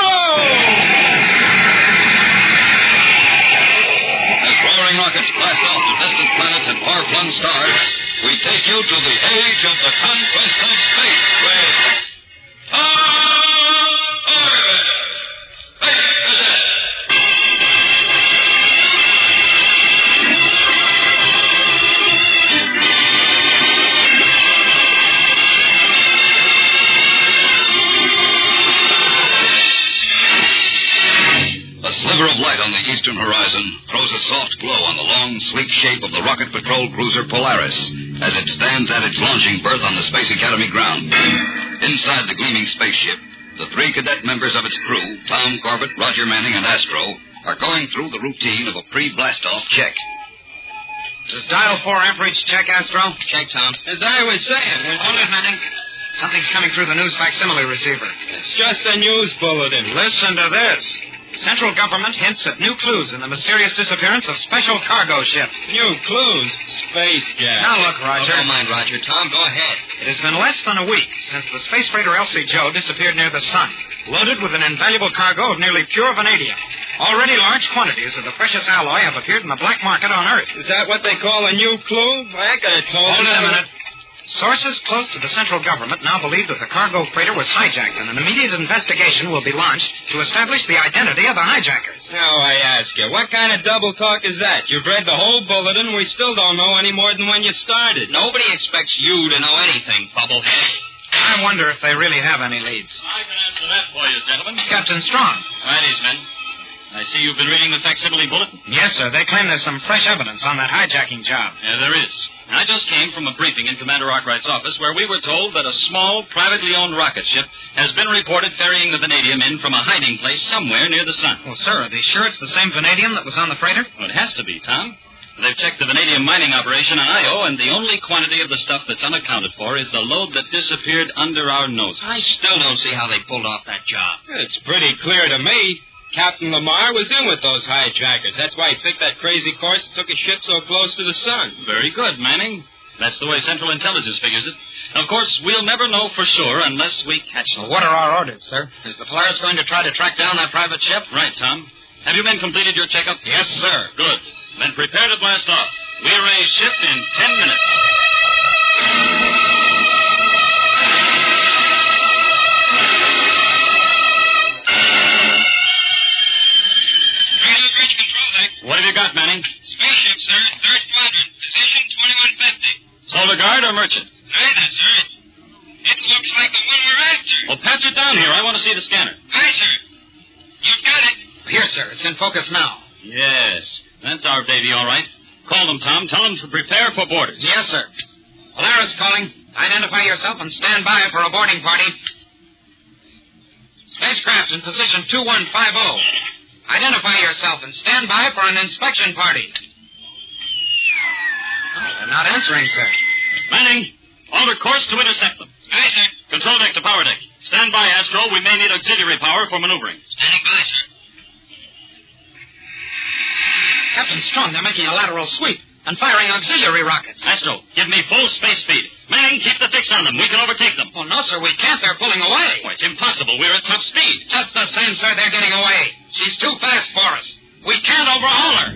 Rockets blast off to distant planets and far-flung stars, we take you to the age of the conquest of space with a sliver of light on the eastern horizon throws a soft glow on the long, sleek shape of the rocket patrol cruiser Polaris as it stands at its launching berth on the Space Academy ground. Inside the gleaming spaceship, the 3 cadet members of its crew, Tom, Corbet, Roger Manning, and Astro, are going through the routine of a pre-blast-off check. Does dial 4 amperage check, Astro? Check, Tom. As I was saying, hold it, Manning. Something's coming through the news facsimile receiver. It's just a news bulletin. Listen to this. Central government hints at new clues in the mysterious disappearance of special cargo ship. New clues? Space gas. Now look, Roger. Oh, don't mind, Roger. Tom, go ahead. It has been less than a week since the space freighter Elsie Joe disappeared near the sun, loaded with an invaluable cargo of nearly pure vanadium. Already large quantities of the precious alloy have appeared in the black market on Earth. Is that what they call a new clue? I could have told you. Hold it a minute. Sources close to the central government now believe that the cargo freighter was hijacked, and an immediate investigation will be launched to establish the identity of the hijackers. Now, I ask you, what kind of double talk is that? You've read the whole bulletin, we still don't know any more than when you started. Nobody expects you to know anything, Bubblehead. I wonder if they really have any leads. I can answer that for you, gentlemen. Captain Strong. Right, men. I see you've been reading the facsimile bulletin. Yes, sir. They claim there's some fresh evidence on that hijacking job. Yeah, there is. I just came from a briefing in Commander Arkwright's office where we were told that a small, privately owned rocket ship has been reported ferrying the vanadium in from a hiding place somewhere near the sun. Well, sir, are they sure it's the same vanadium that was on the freighter? Well, it has to be, Tom. They've checked the vanadium mining operation on Io, and the only quantity of the stuff that's unaccounted for is the load that disappeared under our noses. I still don't see how they pulled off that job. It's pretty clear to me. Captain Lamar was in with those hijackers. That's why he picked that crazy course and took a ship so close to the sun. Very good, Manning. That's the way Central Intelligence figures it. Of course, we'll never know for sure unless we catch them. Well, what are our orders, sir? Is the Polaris going to try to track down that private ship? Right, Tom. Have you men completed your checkup? Yes, sir. Good. Then prepare to blast off. We raise ship in 10 minutes. like the one we're after. Well, patch it down here. I want to see the scanner. Aye, sir. You've got it. Here, sir. It's in focus now. Yes, that's our baby, all right. Call them, Tom. Tell them to prepare for boarders. Yes, sir. Polaris calling. Identify yourself and stand by for a boarding party. Spacecraft in position 2150. Identify yourself and stand by for an inspection party. Oh, they're not answering, sir. Manning, alter course to intercept them. Aye, sir. Control deck to power deck. Stand by, Astro. We may need auxiliary power for maneuvering. Standing by, sir. Captain Strong, they're making a lateral sweep and firing auxiliary rockets. Astro, give me full space speed. Manning, keep the fix on them. We can overtake them. Oh, no, sir, we can't. They're pulling away. Oh, it's impossible. We're at top speed. Just the same, sir, they're getting away. She's too fast for us. We can't overhaul her.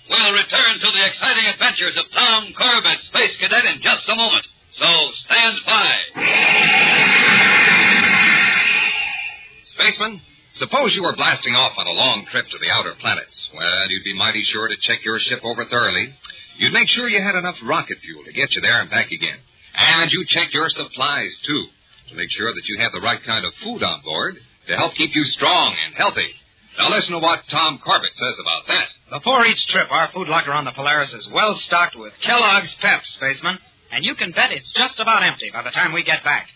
We'll return to the exciting adventures of Tom Corbett, Space Cadet, in just a moment. So stand by. Spaceman, suppose you were blasting off on a long trip to the outer planets. Well, you'd be mighty sure to check your ship over thoroughly. You'd make sure you had enough rocket fuel to get you there and back again. And you'd check your supplies, too, to make sure that you had the right kind of food on board to help keep you strong and healthy. Now listen to what Tom Corbett says about that. Before each trip, our food locker on the Polaris is well stocked with Kellogg's Pep, spaceman. And you can bet it's just about empty by the time we get back.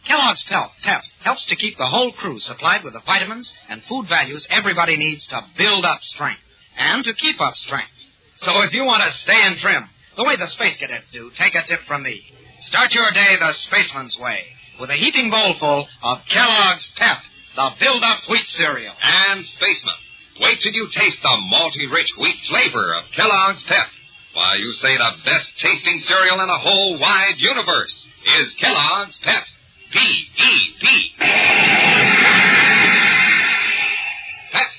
Kellogg's Pep helps to keep the whole crew supplied with the vitamins and food values everybody needs to build up strength and to keep up strength. So if you want to stay in trim, the way the Space Cadets do, take a tip from me. Start your day the spaceman's way with a heaping bowl full of Kellogg's Pep, the build-up wheat cereal. And, Spaceman, wait till you taste the malty-rich wheat flavor of Kellogg's Pep. Why, you say the best-tasting cereal in the whole wide universe is Kellogg's Pep. P-E-P. Pep.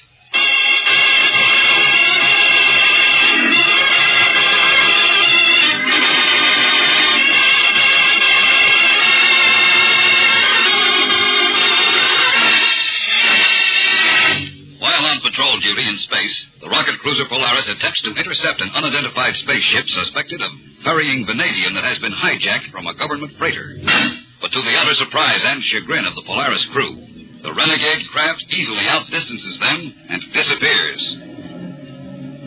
While on patrol duty in space, the rocket cruiser Polaris attempts to intercept an unidentified spaceship suspected of ferrying vanadium that has been hijacked from a government freighter. But to the utter surprise and chagrin of the Polaris crew, the renegade craft easily outdistances them and disappears.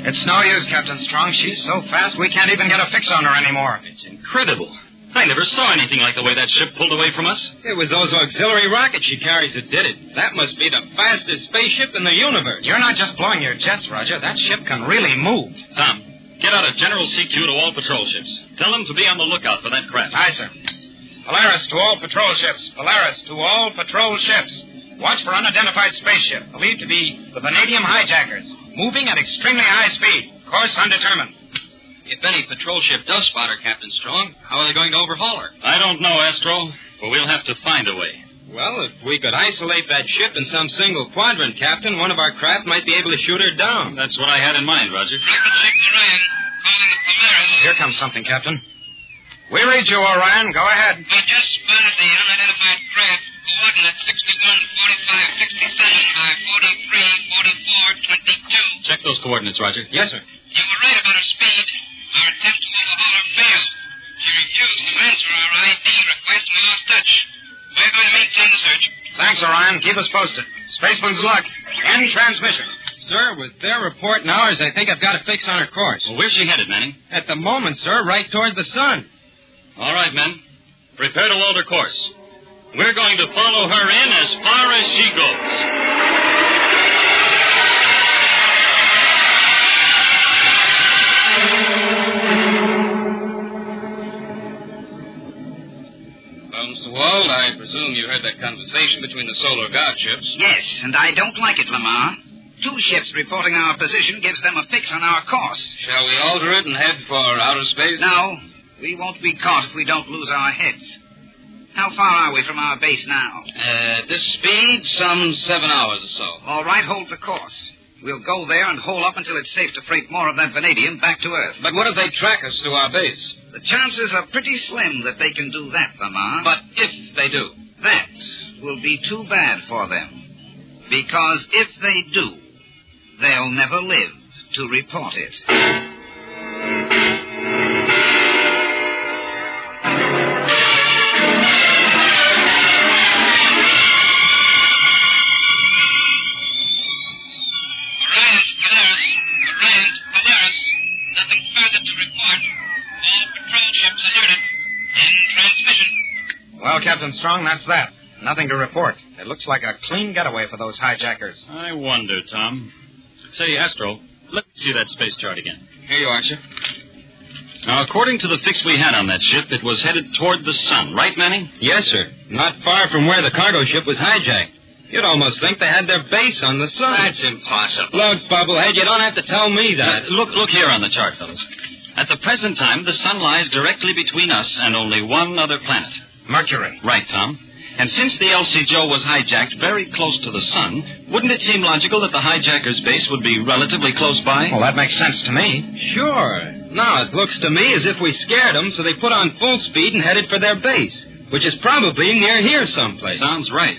It's no use, Captain Strong. She's so fast we can't even get a fix on her anymore. It's incredible. I never saw anything like the way that ship pulled away from us. It was those auxiliary rockets she carries that did it. That must be the fastest spaceship in the universe. You're not just blowing your jets, Roger. That ship can really move. Tom, get out a general CQ to all patrol ships. Tell them to be on the lookout for that craft. Aye, sir. Polaris to all patrol ships. Polaris to all patrol ships. Watch for unidentified spaceship, believed to be the vanadium hijackers, moving at extremely high speed. Course undetermined. If any patrol ship does spot her, Captain Strong, how are they going to overhaul her? I don't know, Astro, but we'll have to find a way. Well, if we could isolate that ship in some single quadrant, Captain, one of our craft might be able to shoot her down. That's what I had in mind, Roger. Rocket Lake Orion, calling the Polaris. Here comes something, Captain. We read you, Orion. Go ahead. I just spotted the unidentified craft. Coordinates 61, 45, 67 by 43, 44, 22. Check those coordinates, Roger. Yes, sir. You were right about her speed. Our attempt to overhaul her failed. She refused to answer our ID request and lost touch. We're going to maintain the search. Thanks, Orion. Keep us posted. Spaceman's luck. End transmission. Sir, with their report and ours, I think I've got a fix on her course. Well, where's she headed, Manning? At the moment, sir, right toward the sun. All right, men. Prepare to alter course. We're going to follow her in as far as she goes. Mr. Wald, I presume you heard that conversation between the solar guard ships. Yes, and I don't like it, Lamar. 2 ships reporting our position gives them a fix on our course. Shall we alter it and head for outer space? No, we won't be caught if we don't lose our heads. How far are we from our base now? At this speed, some 7 hours or so. All right, hold the course. We'll go there and hole up until it's safe to freight more of that vanadium back to Earth. But what if they track us to our base? The chances are pretty slim that they can do that, Lamar. But if they do? That will be too bad for them. Because if they do, they'll never live to report it. Well, Captain Strong, that's that. Nothing to report. It looks like a clean getaway for those hijackers. I wonder, Tom. Say, Astro, let's see that space chart again. Here you are, sir. Now, according to the fix we had on that ship, it was headed toward the sun, right, Manning? Yes, sir. Not far from where the cargo ship was hijacked. You'd almost think they had their base on the sun. That's impossible. Look, Bubblehead, you don't have to tell me that. Look here on the chart, fellas. At the present time, the sun lies directly between us and only one other planet. Mercury. Right, Tom. And since the LC Joe was hijacked very close to the sun, wouldn't it seem logical that the hijacker's base would be relatively close by? Well, that makes sense to me. Sure. Now, it looks to me as if we scared them, so they put on full speed and headed for their base, which is probably near here someplace. Sounds right.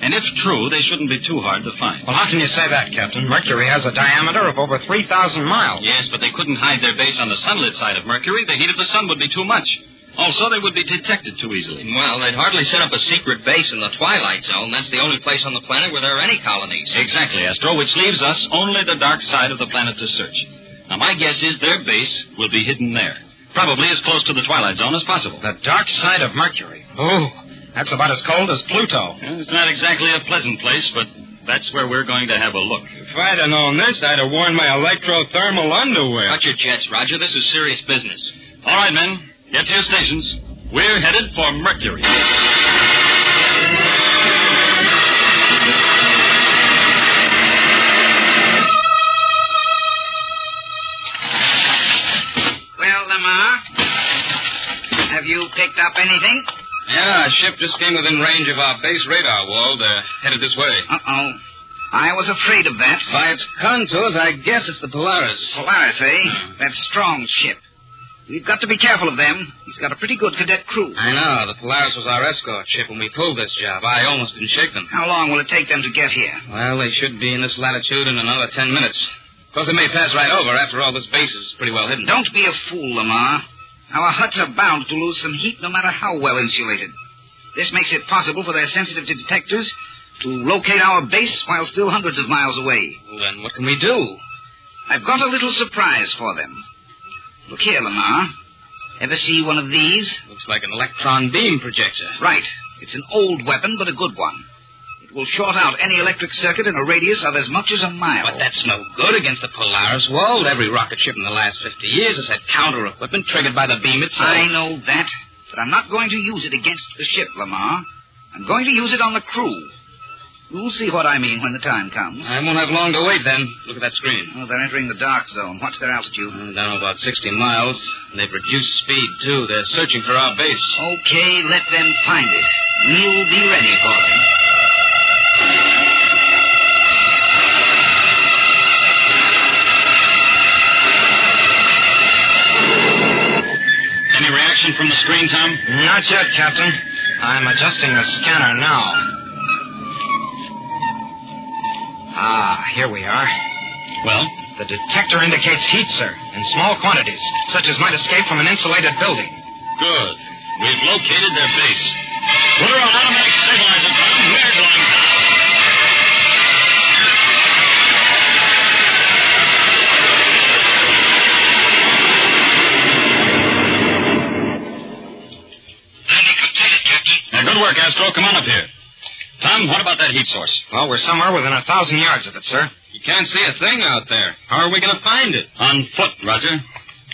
And if true, they shouldn't be too hard to find. Well, how can you say that, Captain? Mercury has a diameter of over 3,000 miles. Yes, but they couldn't hide their base on the sunlit side of Mercury. The heat of the sun would be too much. Also, they would be detected too easily. Well, they'd hardly set up a secret base in the Twilight Zone. That's the only place on the planet where there are any colonies. Exactly, Astro, which leaves us only the dark side of the planet to search. Now, my guess is their base will be hidden there. Probably as close to the Twilight Zone as possible. The dark side of Mercury. Oh, that's about as cold as Pluto. Well, it's not exactly a pleasant place, but that's where we're going to have a look. If I'd have known this, I'd have worn my electrothermal underwear. Cut your jets, Roger. This is serious business. All right, men. Get to your stations. We're headed for Mercury. Well, Lamar, have you picked up anything? Yeah, a ship just came within range of our base radar, Wald. Headed this way. Uh-oh. I was afraid of that. By its contours, I guess it's the Polaris. Polaris, eh? That strong ship. We've got to be careful of them. He's got a pretty good cadet crew. I know. The Polaris was our escort ship when we pulled this job. I almost didn't shake them. How long will it take them to get here? Well, they should be in this latitude in another 10 minutes. Of course, they may pass right over. After all, this base is pretty well hidden. Don't be a fool, Lamar. Our huts are bound to lose some heat no matter how well insulated. This makes it possible for their sensitive detectors to locate our base while still hundreds of miles away. Well, then what can we do? I've got a little surprise for them. Look here, Lamar. Ever see one of these? Looks like an electron beam projector. Right. It's an old weapon, but a good one. It will short out any electric circuit in a radius of as much as a mile. But that's no good against the Polaris, Wald. Every rocket ship in the last 50 years has had counter equipment triggered by the beam itself. I know that, but I'm not going to use it against the ship, Lamar. I'm going to use it on the crew. You'll see what I mean when the time comes. I won't have long to wait, then. Look at that screen. Oh, they're entering the dark zone. What's their altitude? Down about 60 miles. They've reduced speed, too. They're searching for our base. Okay, let them find it. We'll be ready for them. Any reaction from the screen, Tom? Not yet, Captain. I'm adjusting the scanner now. Ah, here we are. Well? The detector indicates heat, sir, in small quantities, such as might escape from an insulated building. Good. We've located their base. We're on automatic stabilizer, Tom. We're going down. Good work, Astro. Come on up here. Tom, what about that heat source? Well, we're somewhere within 1,000 yards of it, sir. You can't see a thing out there. How are we going to find it? On foot, Roger.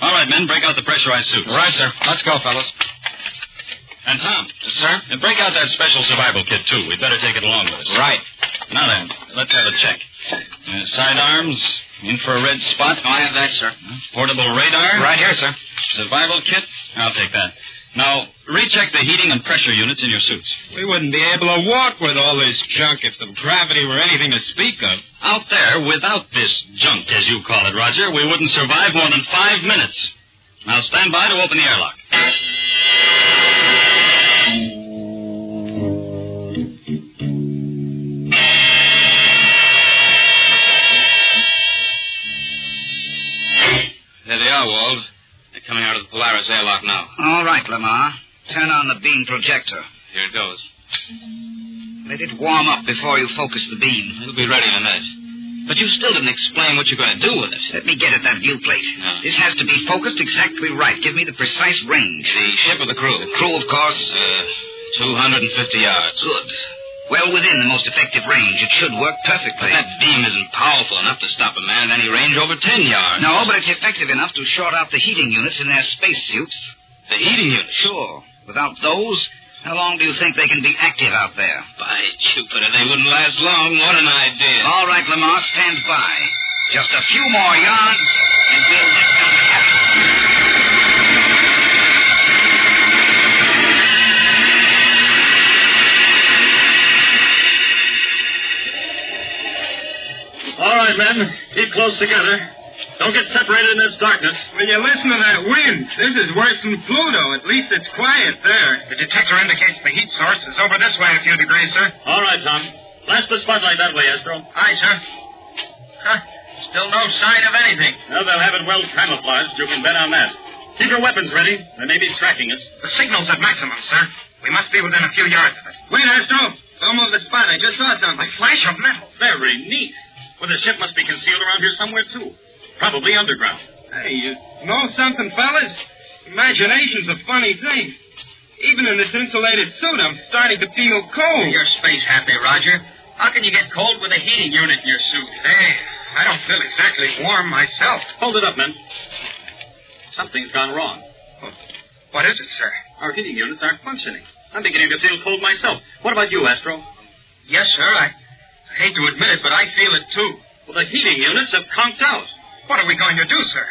All right, men, break out the pressurized suits. Right, sir. Let's go, fellas. And Tom. Sir? Break out that special survival kit, too. We'd better take it along with us. Right. Now then, let's have a check. Sidearms, infrared spot. I have that, sir. Portable radar. Right here, sir. Survival kit. I'll take that. Now, recheck the heating and pressure units in your suits. We wouldn't be able to walk with all this junk if the gravity were anything to speak of. Out there, without this junk, as you call it, Roger, we wouldn't survive more than 5 minutes. Now, stand by to open the airlock. There they are, Wald. coming out of the Polaris airlock now. All right, Lamar. Turn on the beam projector. Here it goes. Let it warm up before you focus the beam. It'll be ready in a minute. But you still didn't explain what you're going to do with it. Let me get at that viewplate. No. This has to be focused exactly right. Give me the precise range. The ship or the crew? The crew, of course. 250 yards. Good. Well within the most effective range. It should work perfectly. But that beam isn't powerful enough to stop a man at any range over 10 yards. No, but it's effective enough to short out the heating units in their spacesuits. The heating units? Sure. Without those, how long do you think they can be active out there? By Jupiter, they wouldn't last long. What an idea. All right, Lamar, stand by. Just a few more yards, and we'll let them have it. All right, men. Keep close together. Don't get separated in this darkness. Will you listen to that wind? This is worse than Pluto. At least it's quiet there. The detector indicates the heat source is over this way a few degrees, sir. All right, Tom. Flash the spotlight that way, Astro. Aye, sir. Huh. Still no sign of anything. Well, they'll have it well camouflaged. You can bet on that. Keep your weapons ready. They may be tracking us. The signal's at maximum, sir. We must be within a few yards of it. Wait, Astro. Don't move the spot. I just saw something. A flash of metal. Very neat. Well, the ship must be concealed around here somewhere, too. Probably underground. Hey, you know something, fellas? Imagination's a funny thing. Even in this insulated suit, I'm starting to feel cold. You're space happy, Roger. How can you get cold with a heating unit in your suit? Hey, I don't feel exactly warm myself. Hold it up, men. Something's gone wrong. What is it, sir? Our heating units aren't functioning. I'm beginning to feel cold myself. What about you, Astro? Yes, sir. I hate to admit it, but I feel it, too. Well, the heating units have conked out. What are we going to do, sir?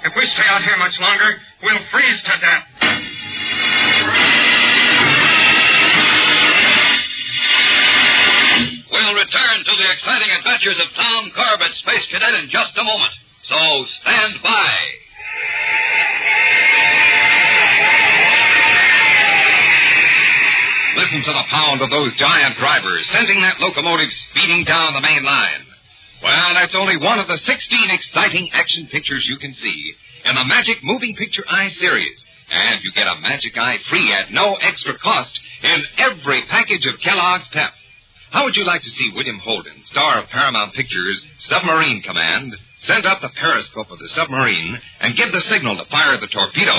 If we stay out here much longer, we'll freeze to death. We'll return to the exciting adventures of Tom Corbett, Space Cadet, in just a moment. So stand by. Listen to the pound of those giant drivers, sending that locomotive speeding down the main line. Well, that's only one of the 16 exciting action pictures you can see in the Magic Moving Picture Eye series. And you get a Magic Eye free at no extra cost in every package of Kellogg's Pep. How would you like to see William Holden, star of Paramount Pictures' Submarine Command, send up the periscope of the submarine and give the signal to fire the torpedo?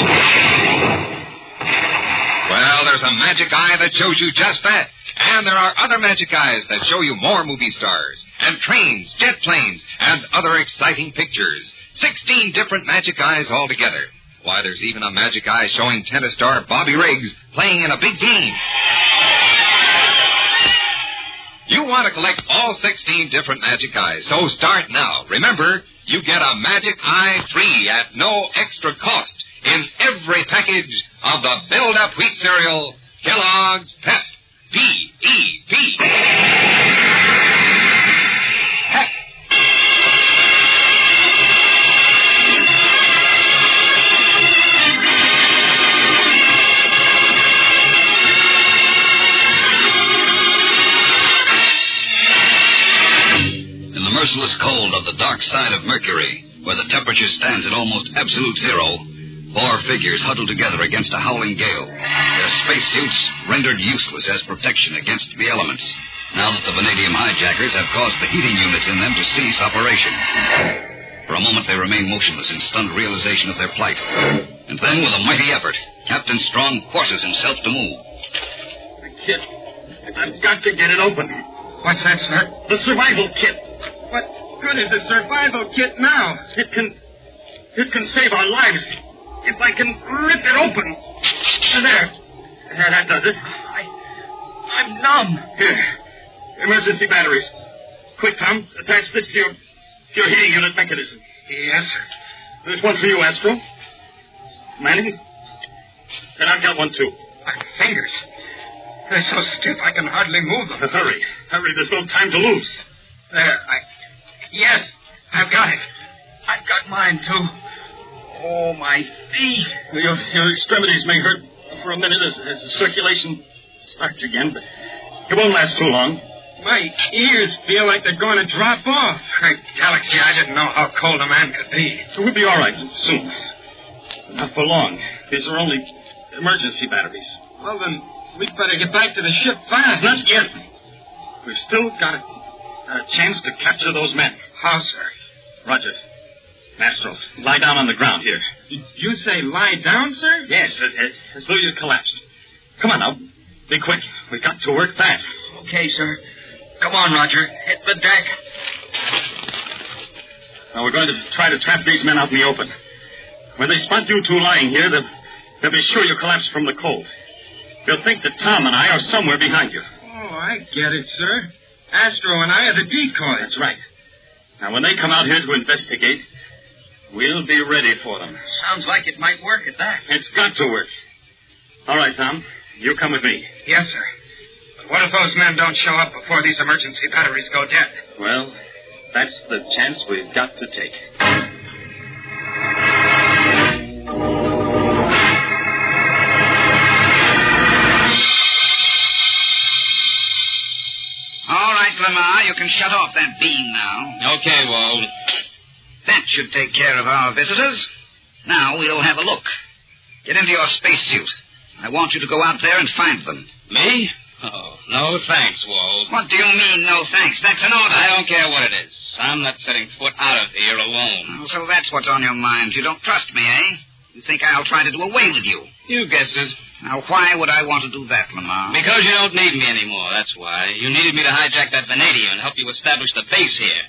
Well, there's a Magic Eye that shows you just that. And there are other Magic Eyes that show you more movie stars, and trains, jet planes, and other exciting pictures. 16 different Magic Eyes altogether. Why, there's even a Magic Eye showing tennis star Bobby Riggs playing in a big game. You want to collect all 16 different Magic Eyes, so start now. Remember, you get a Magic Eye free at no extra cost in every package of the Build-Up Wheat Cereal, Kellogg's Pep. P-E-P. Pep. In the merciless cold of the dark side of Mercury, where the temperature stands at almost absolute zero, 4 figures huddled together against a howling gale, their spacesuits rendered useless as protection against the elements, now that the vanadium hijackers have caused the heating units in them to cease operation. For a moment, they remain motionless in stunned realization of their plight. And then, with a mighty effort, Captain Strong forces himself to move. The kit. I've got to get it open. What's that, sir? The survival kit. What good is the survival kit now? It can save our lives. If I can rip it open. There. That does it. I'm numb. Here. Emergency batteries. Quick, Tom. Attach this to your heating unit mechanism. Yes, sir. There's one for you, Astro. Manning? And I've got one, too. My fingers. They're so stiff I can hardly move them. Hurry. There's no time to lose. There. Yes, I've got it. I've got mine, too. Oh, my feet. Your extremities may hurt for a minute as the circulation starts again, but it won't last too long. My ears feel like they're going to drop off. Great galaxy, I didn't know how cold a man could be. We'll be all right soon. Not for long. These are only emergency batteries. Well, then, we'd better get back to the ship fast. Not yet. We've still got a chance to capture those men. How, sir? Roger. Mastro, lie down on the ground here. You say lie down, sir? Yes, as though you'd collapsed. Come on now. Be quick. We've got to work fast. Okay, sir. Come on, Roger. Hit the deck. Now, we're going to try to trap these men out in the open. When they spot you two lying here, they'll be sure you collapsed from the cold. They'll think that Tom and I are somewhere behind you. Oh, I get it, sir. Astro and I are the decoys. That's right. Now, when they come out here to investigate, we'll be ready for them. Sounds like it might work at that. It's got to work. All right, Tom. You come with me. Yes, sir. But what if those men don't show up before these emergency batteries go dead? Well, that's the chance we've got to take. All right, Lamar, you can shut off that beam now. Okay, Wald. That should take care of our visitors. Now we'll have a look. Get into your spacesuit. I want you to go out there and find them. Me? Oh, no thanks, Wald. What do you mean, no thanks? That's an order. I don't care what it is. I'm not setting foot out of here alone. Oh, so that's what's on your mind. You don't trust me, eh? You think I'll try to do away with you? You guess it. Now, why would I want to do that, Lamar? Because you don't need me anymore, that's why. You needed me to hijack that vanadium and help you establish the base here.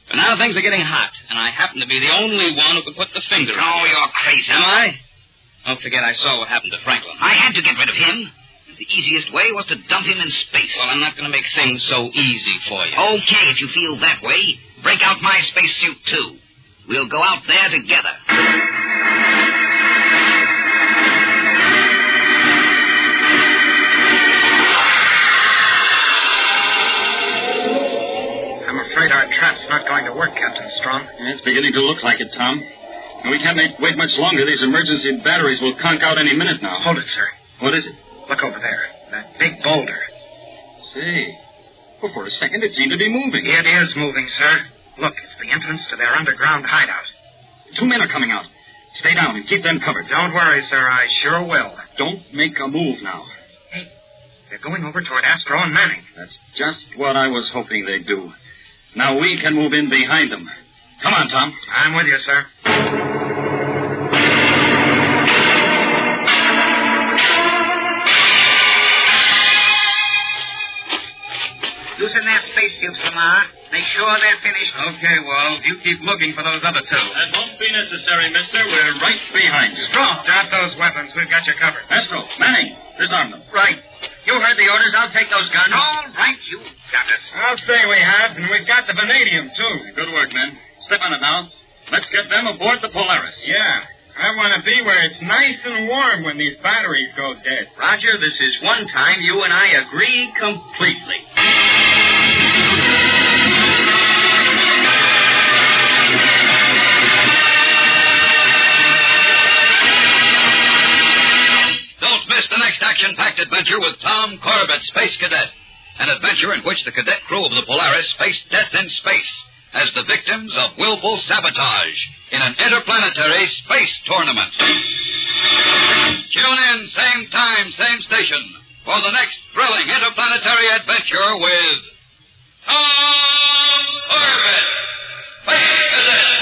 But now things are getting hot, and I happen to be the only one who could put the finger on it. Oh, you're crazy. Am I? Don't forget I saw what happened to Franklin. I had to get rid of him. The easiest way was to dump him in space. Well, I'm not going to make things so easy for you. Okay, if you feel that way, break out my spacesuit, too. We'll go out there together. I'm afraid our trap's not going to work, Captain Strong. It's beginning to look like it, Tom. And we can't wait much longer. These emergency batteries will conk out any minute now. Hold it, sir. What is it? Look over there. That big boulder. Say. Well, for a second, it seemed to be moving. It is moving, sir. Look, it's the entrance to their underground hideout. 2 men are coming out. Stay down and keep them covered. Don't worry, sir. I sure will. Don't make a move now. Hey, they're going over toward Astro and Manning. That's just what I was hoping they'd do. Now we can move in behind them. Come on, Tom. I'm with you, sir. Loosen their spacesuits, Lamar. Make sure they're finished. Okay, Wald. You keep looking for those other two. That won't be necessary, mister. We're right behind you. Strong. Drop those weapons. We've got you covered. Astro, Manning, disarm them. Right. You heard the orders. I'll take those guns. All right, you got it. I'll say we have, and we've got the vanadium, too. Good work, men. Step on it now. Let's get them aboard the Polaris. Yeah. I want to be where it's nice and warm when these batteries go dead. Roger, this is one time you and I agree completely. Don't miss the next action-packed adventure with Tom Corbet, Space Cadet. An adventure in which the cadet crew of the Polaris face death in space as the victims of willful sabotage in an interplanetary space tournament. Tune in, same time, same station, for the next thrilling interplanetary adventure with Tom Corbet, Space Cadet.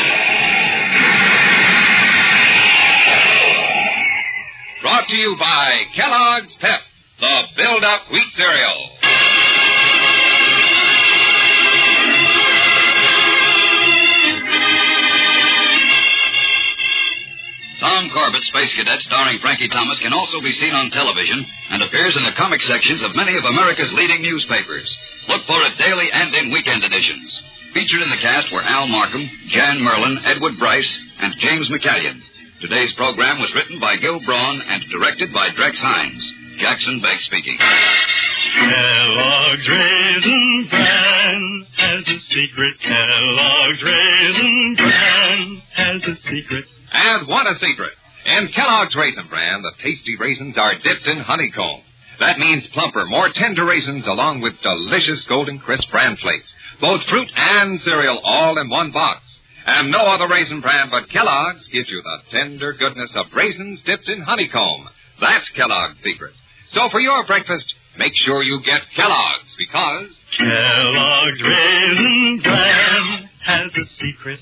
Brought to you by Kellogg's Pep, the build-up wheat cereal. Tom Corbett, Space Cadet, starring Frankie Thomas, can also be seen on television and appears in the comic sections of many of America's leading newspapers. Look for it daily and in weekend editions. Featured in the cast were Al Markham, Jan Merlin, Edward Bryce, and James McCallion. Today's program was written by Gil Braun and directed by Drex Hines. Jackson Begg speaking. Kellogg's Raisin Bran has a secret. Kellogg's Raisin Bran has a secret. And what a secret. In Kellogg's Raisin Bran, the tasty raisins are dipped in honeycomb. That means plumper, more tender raisins along with delicious golden crisp bran flakes. Both fruit and cereal all in one box. And no other raisin bran but Kellogg's gives you the tender goodness of raisins dipped in honeycomb. That's Kellogg's secret. So for your breakfast, make sure you get Kellogg's, because Kellogg's Raisin Bran has a secret.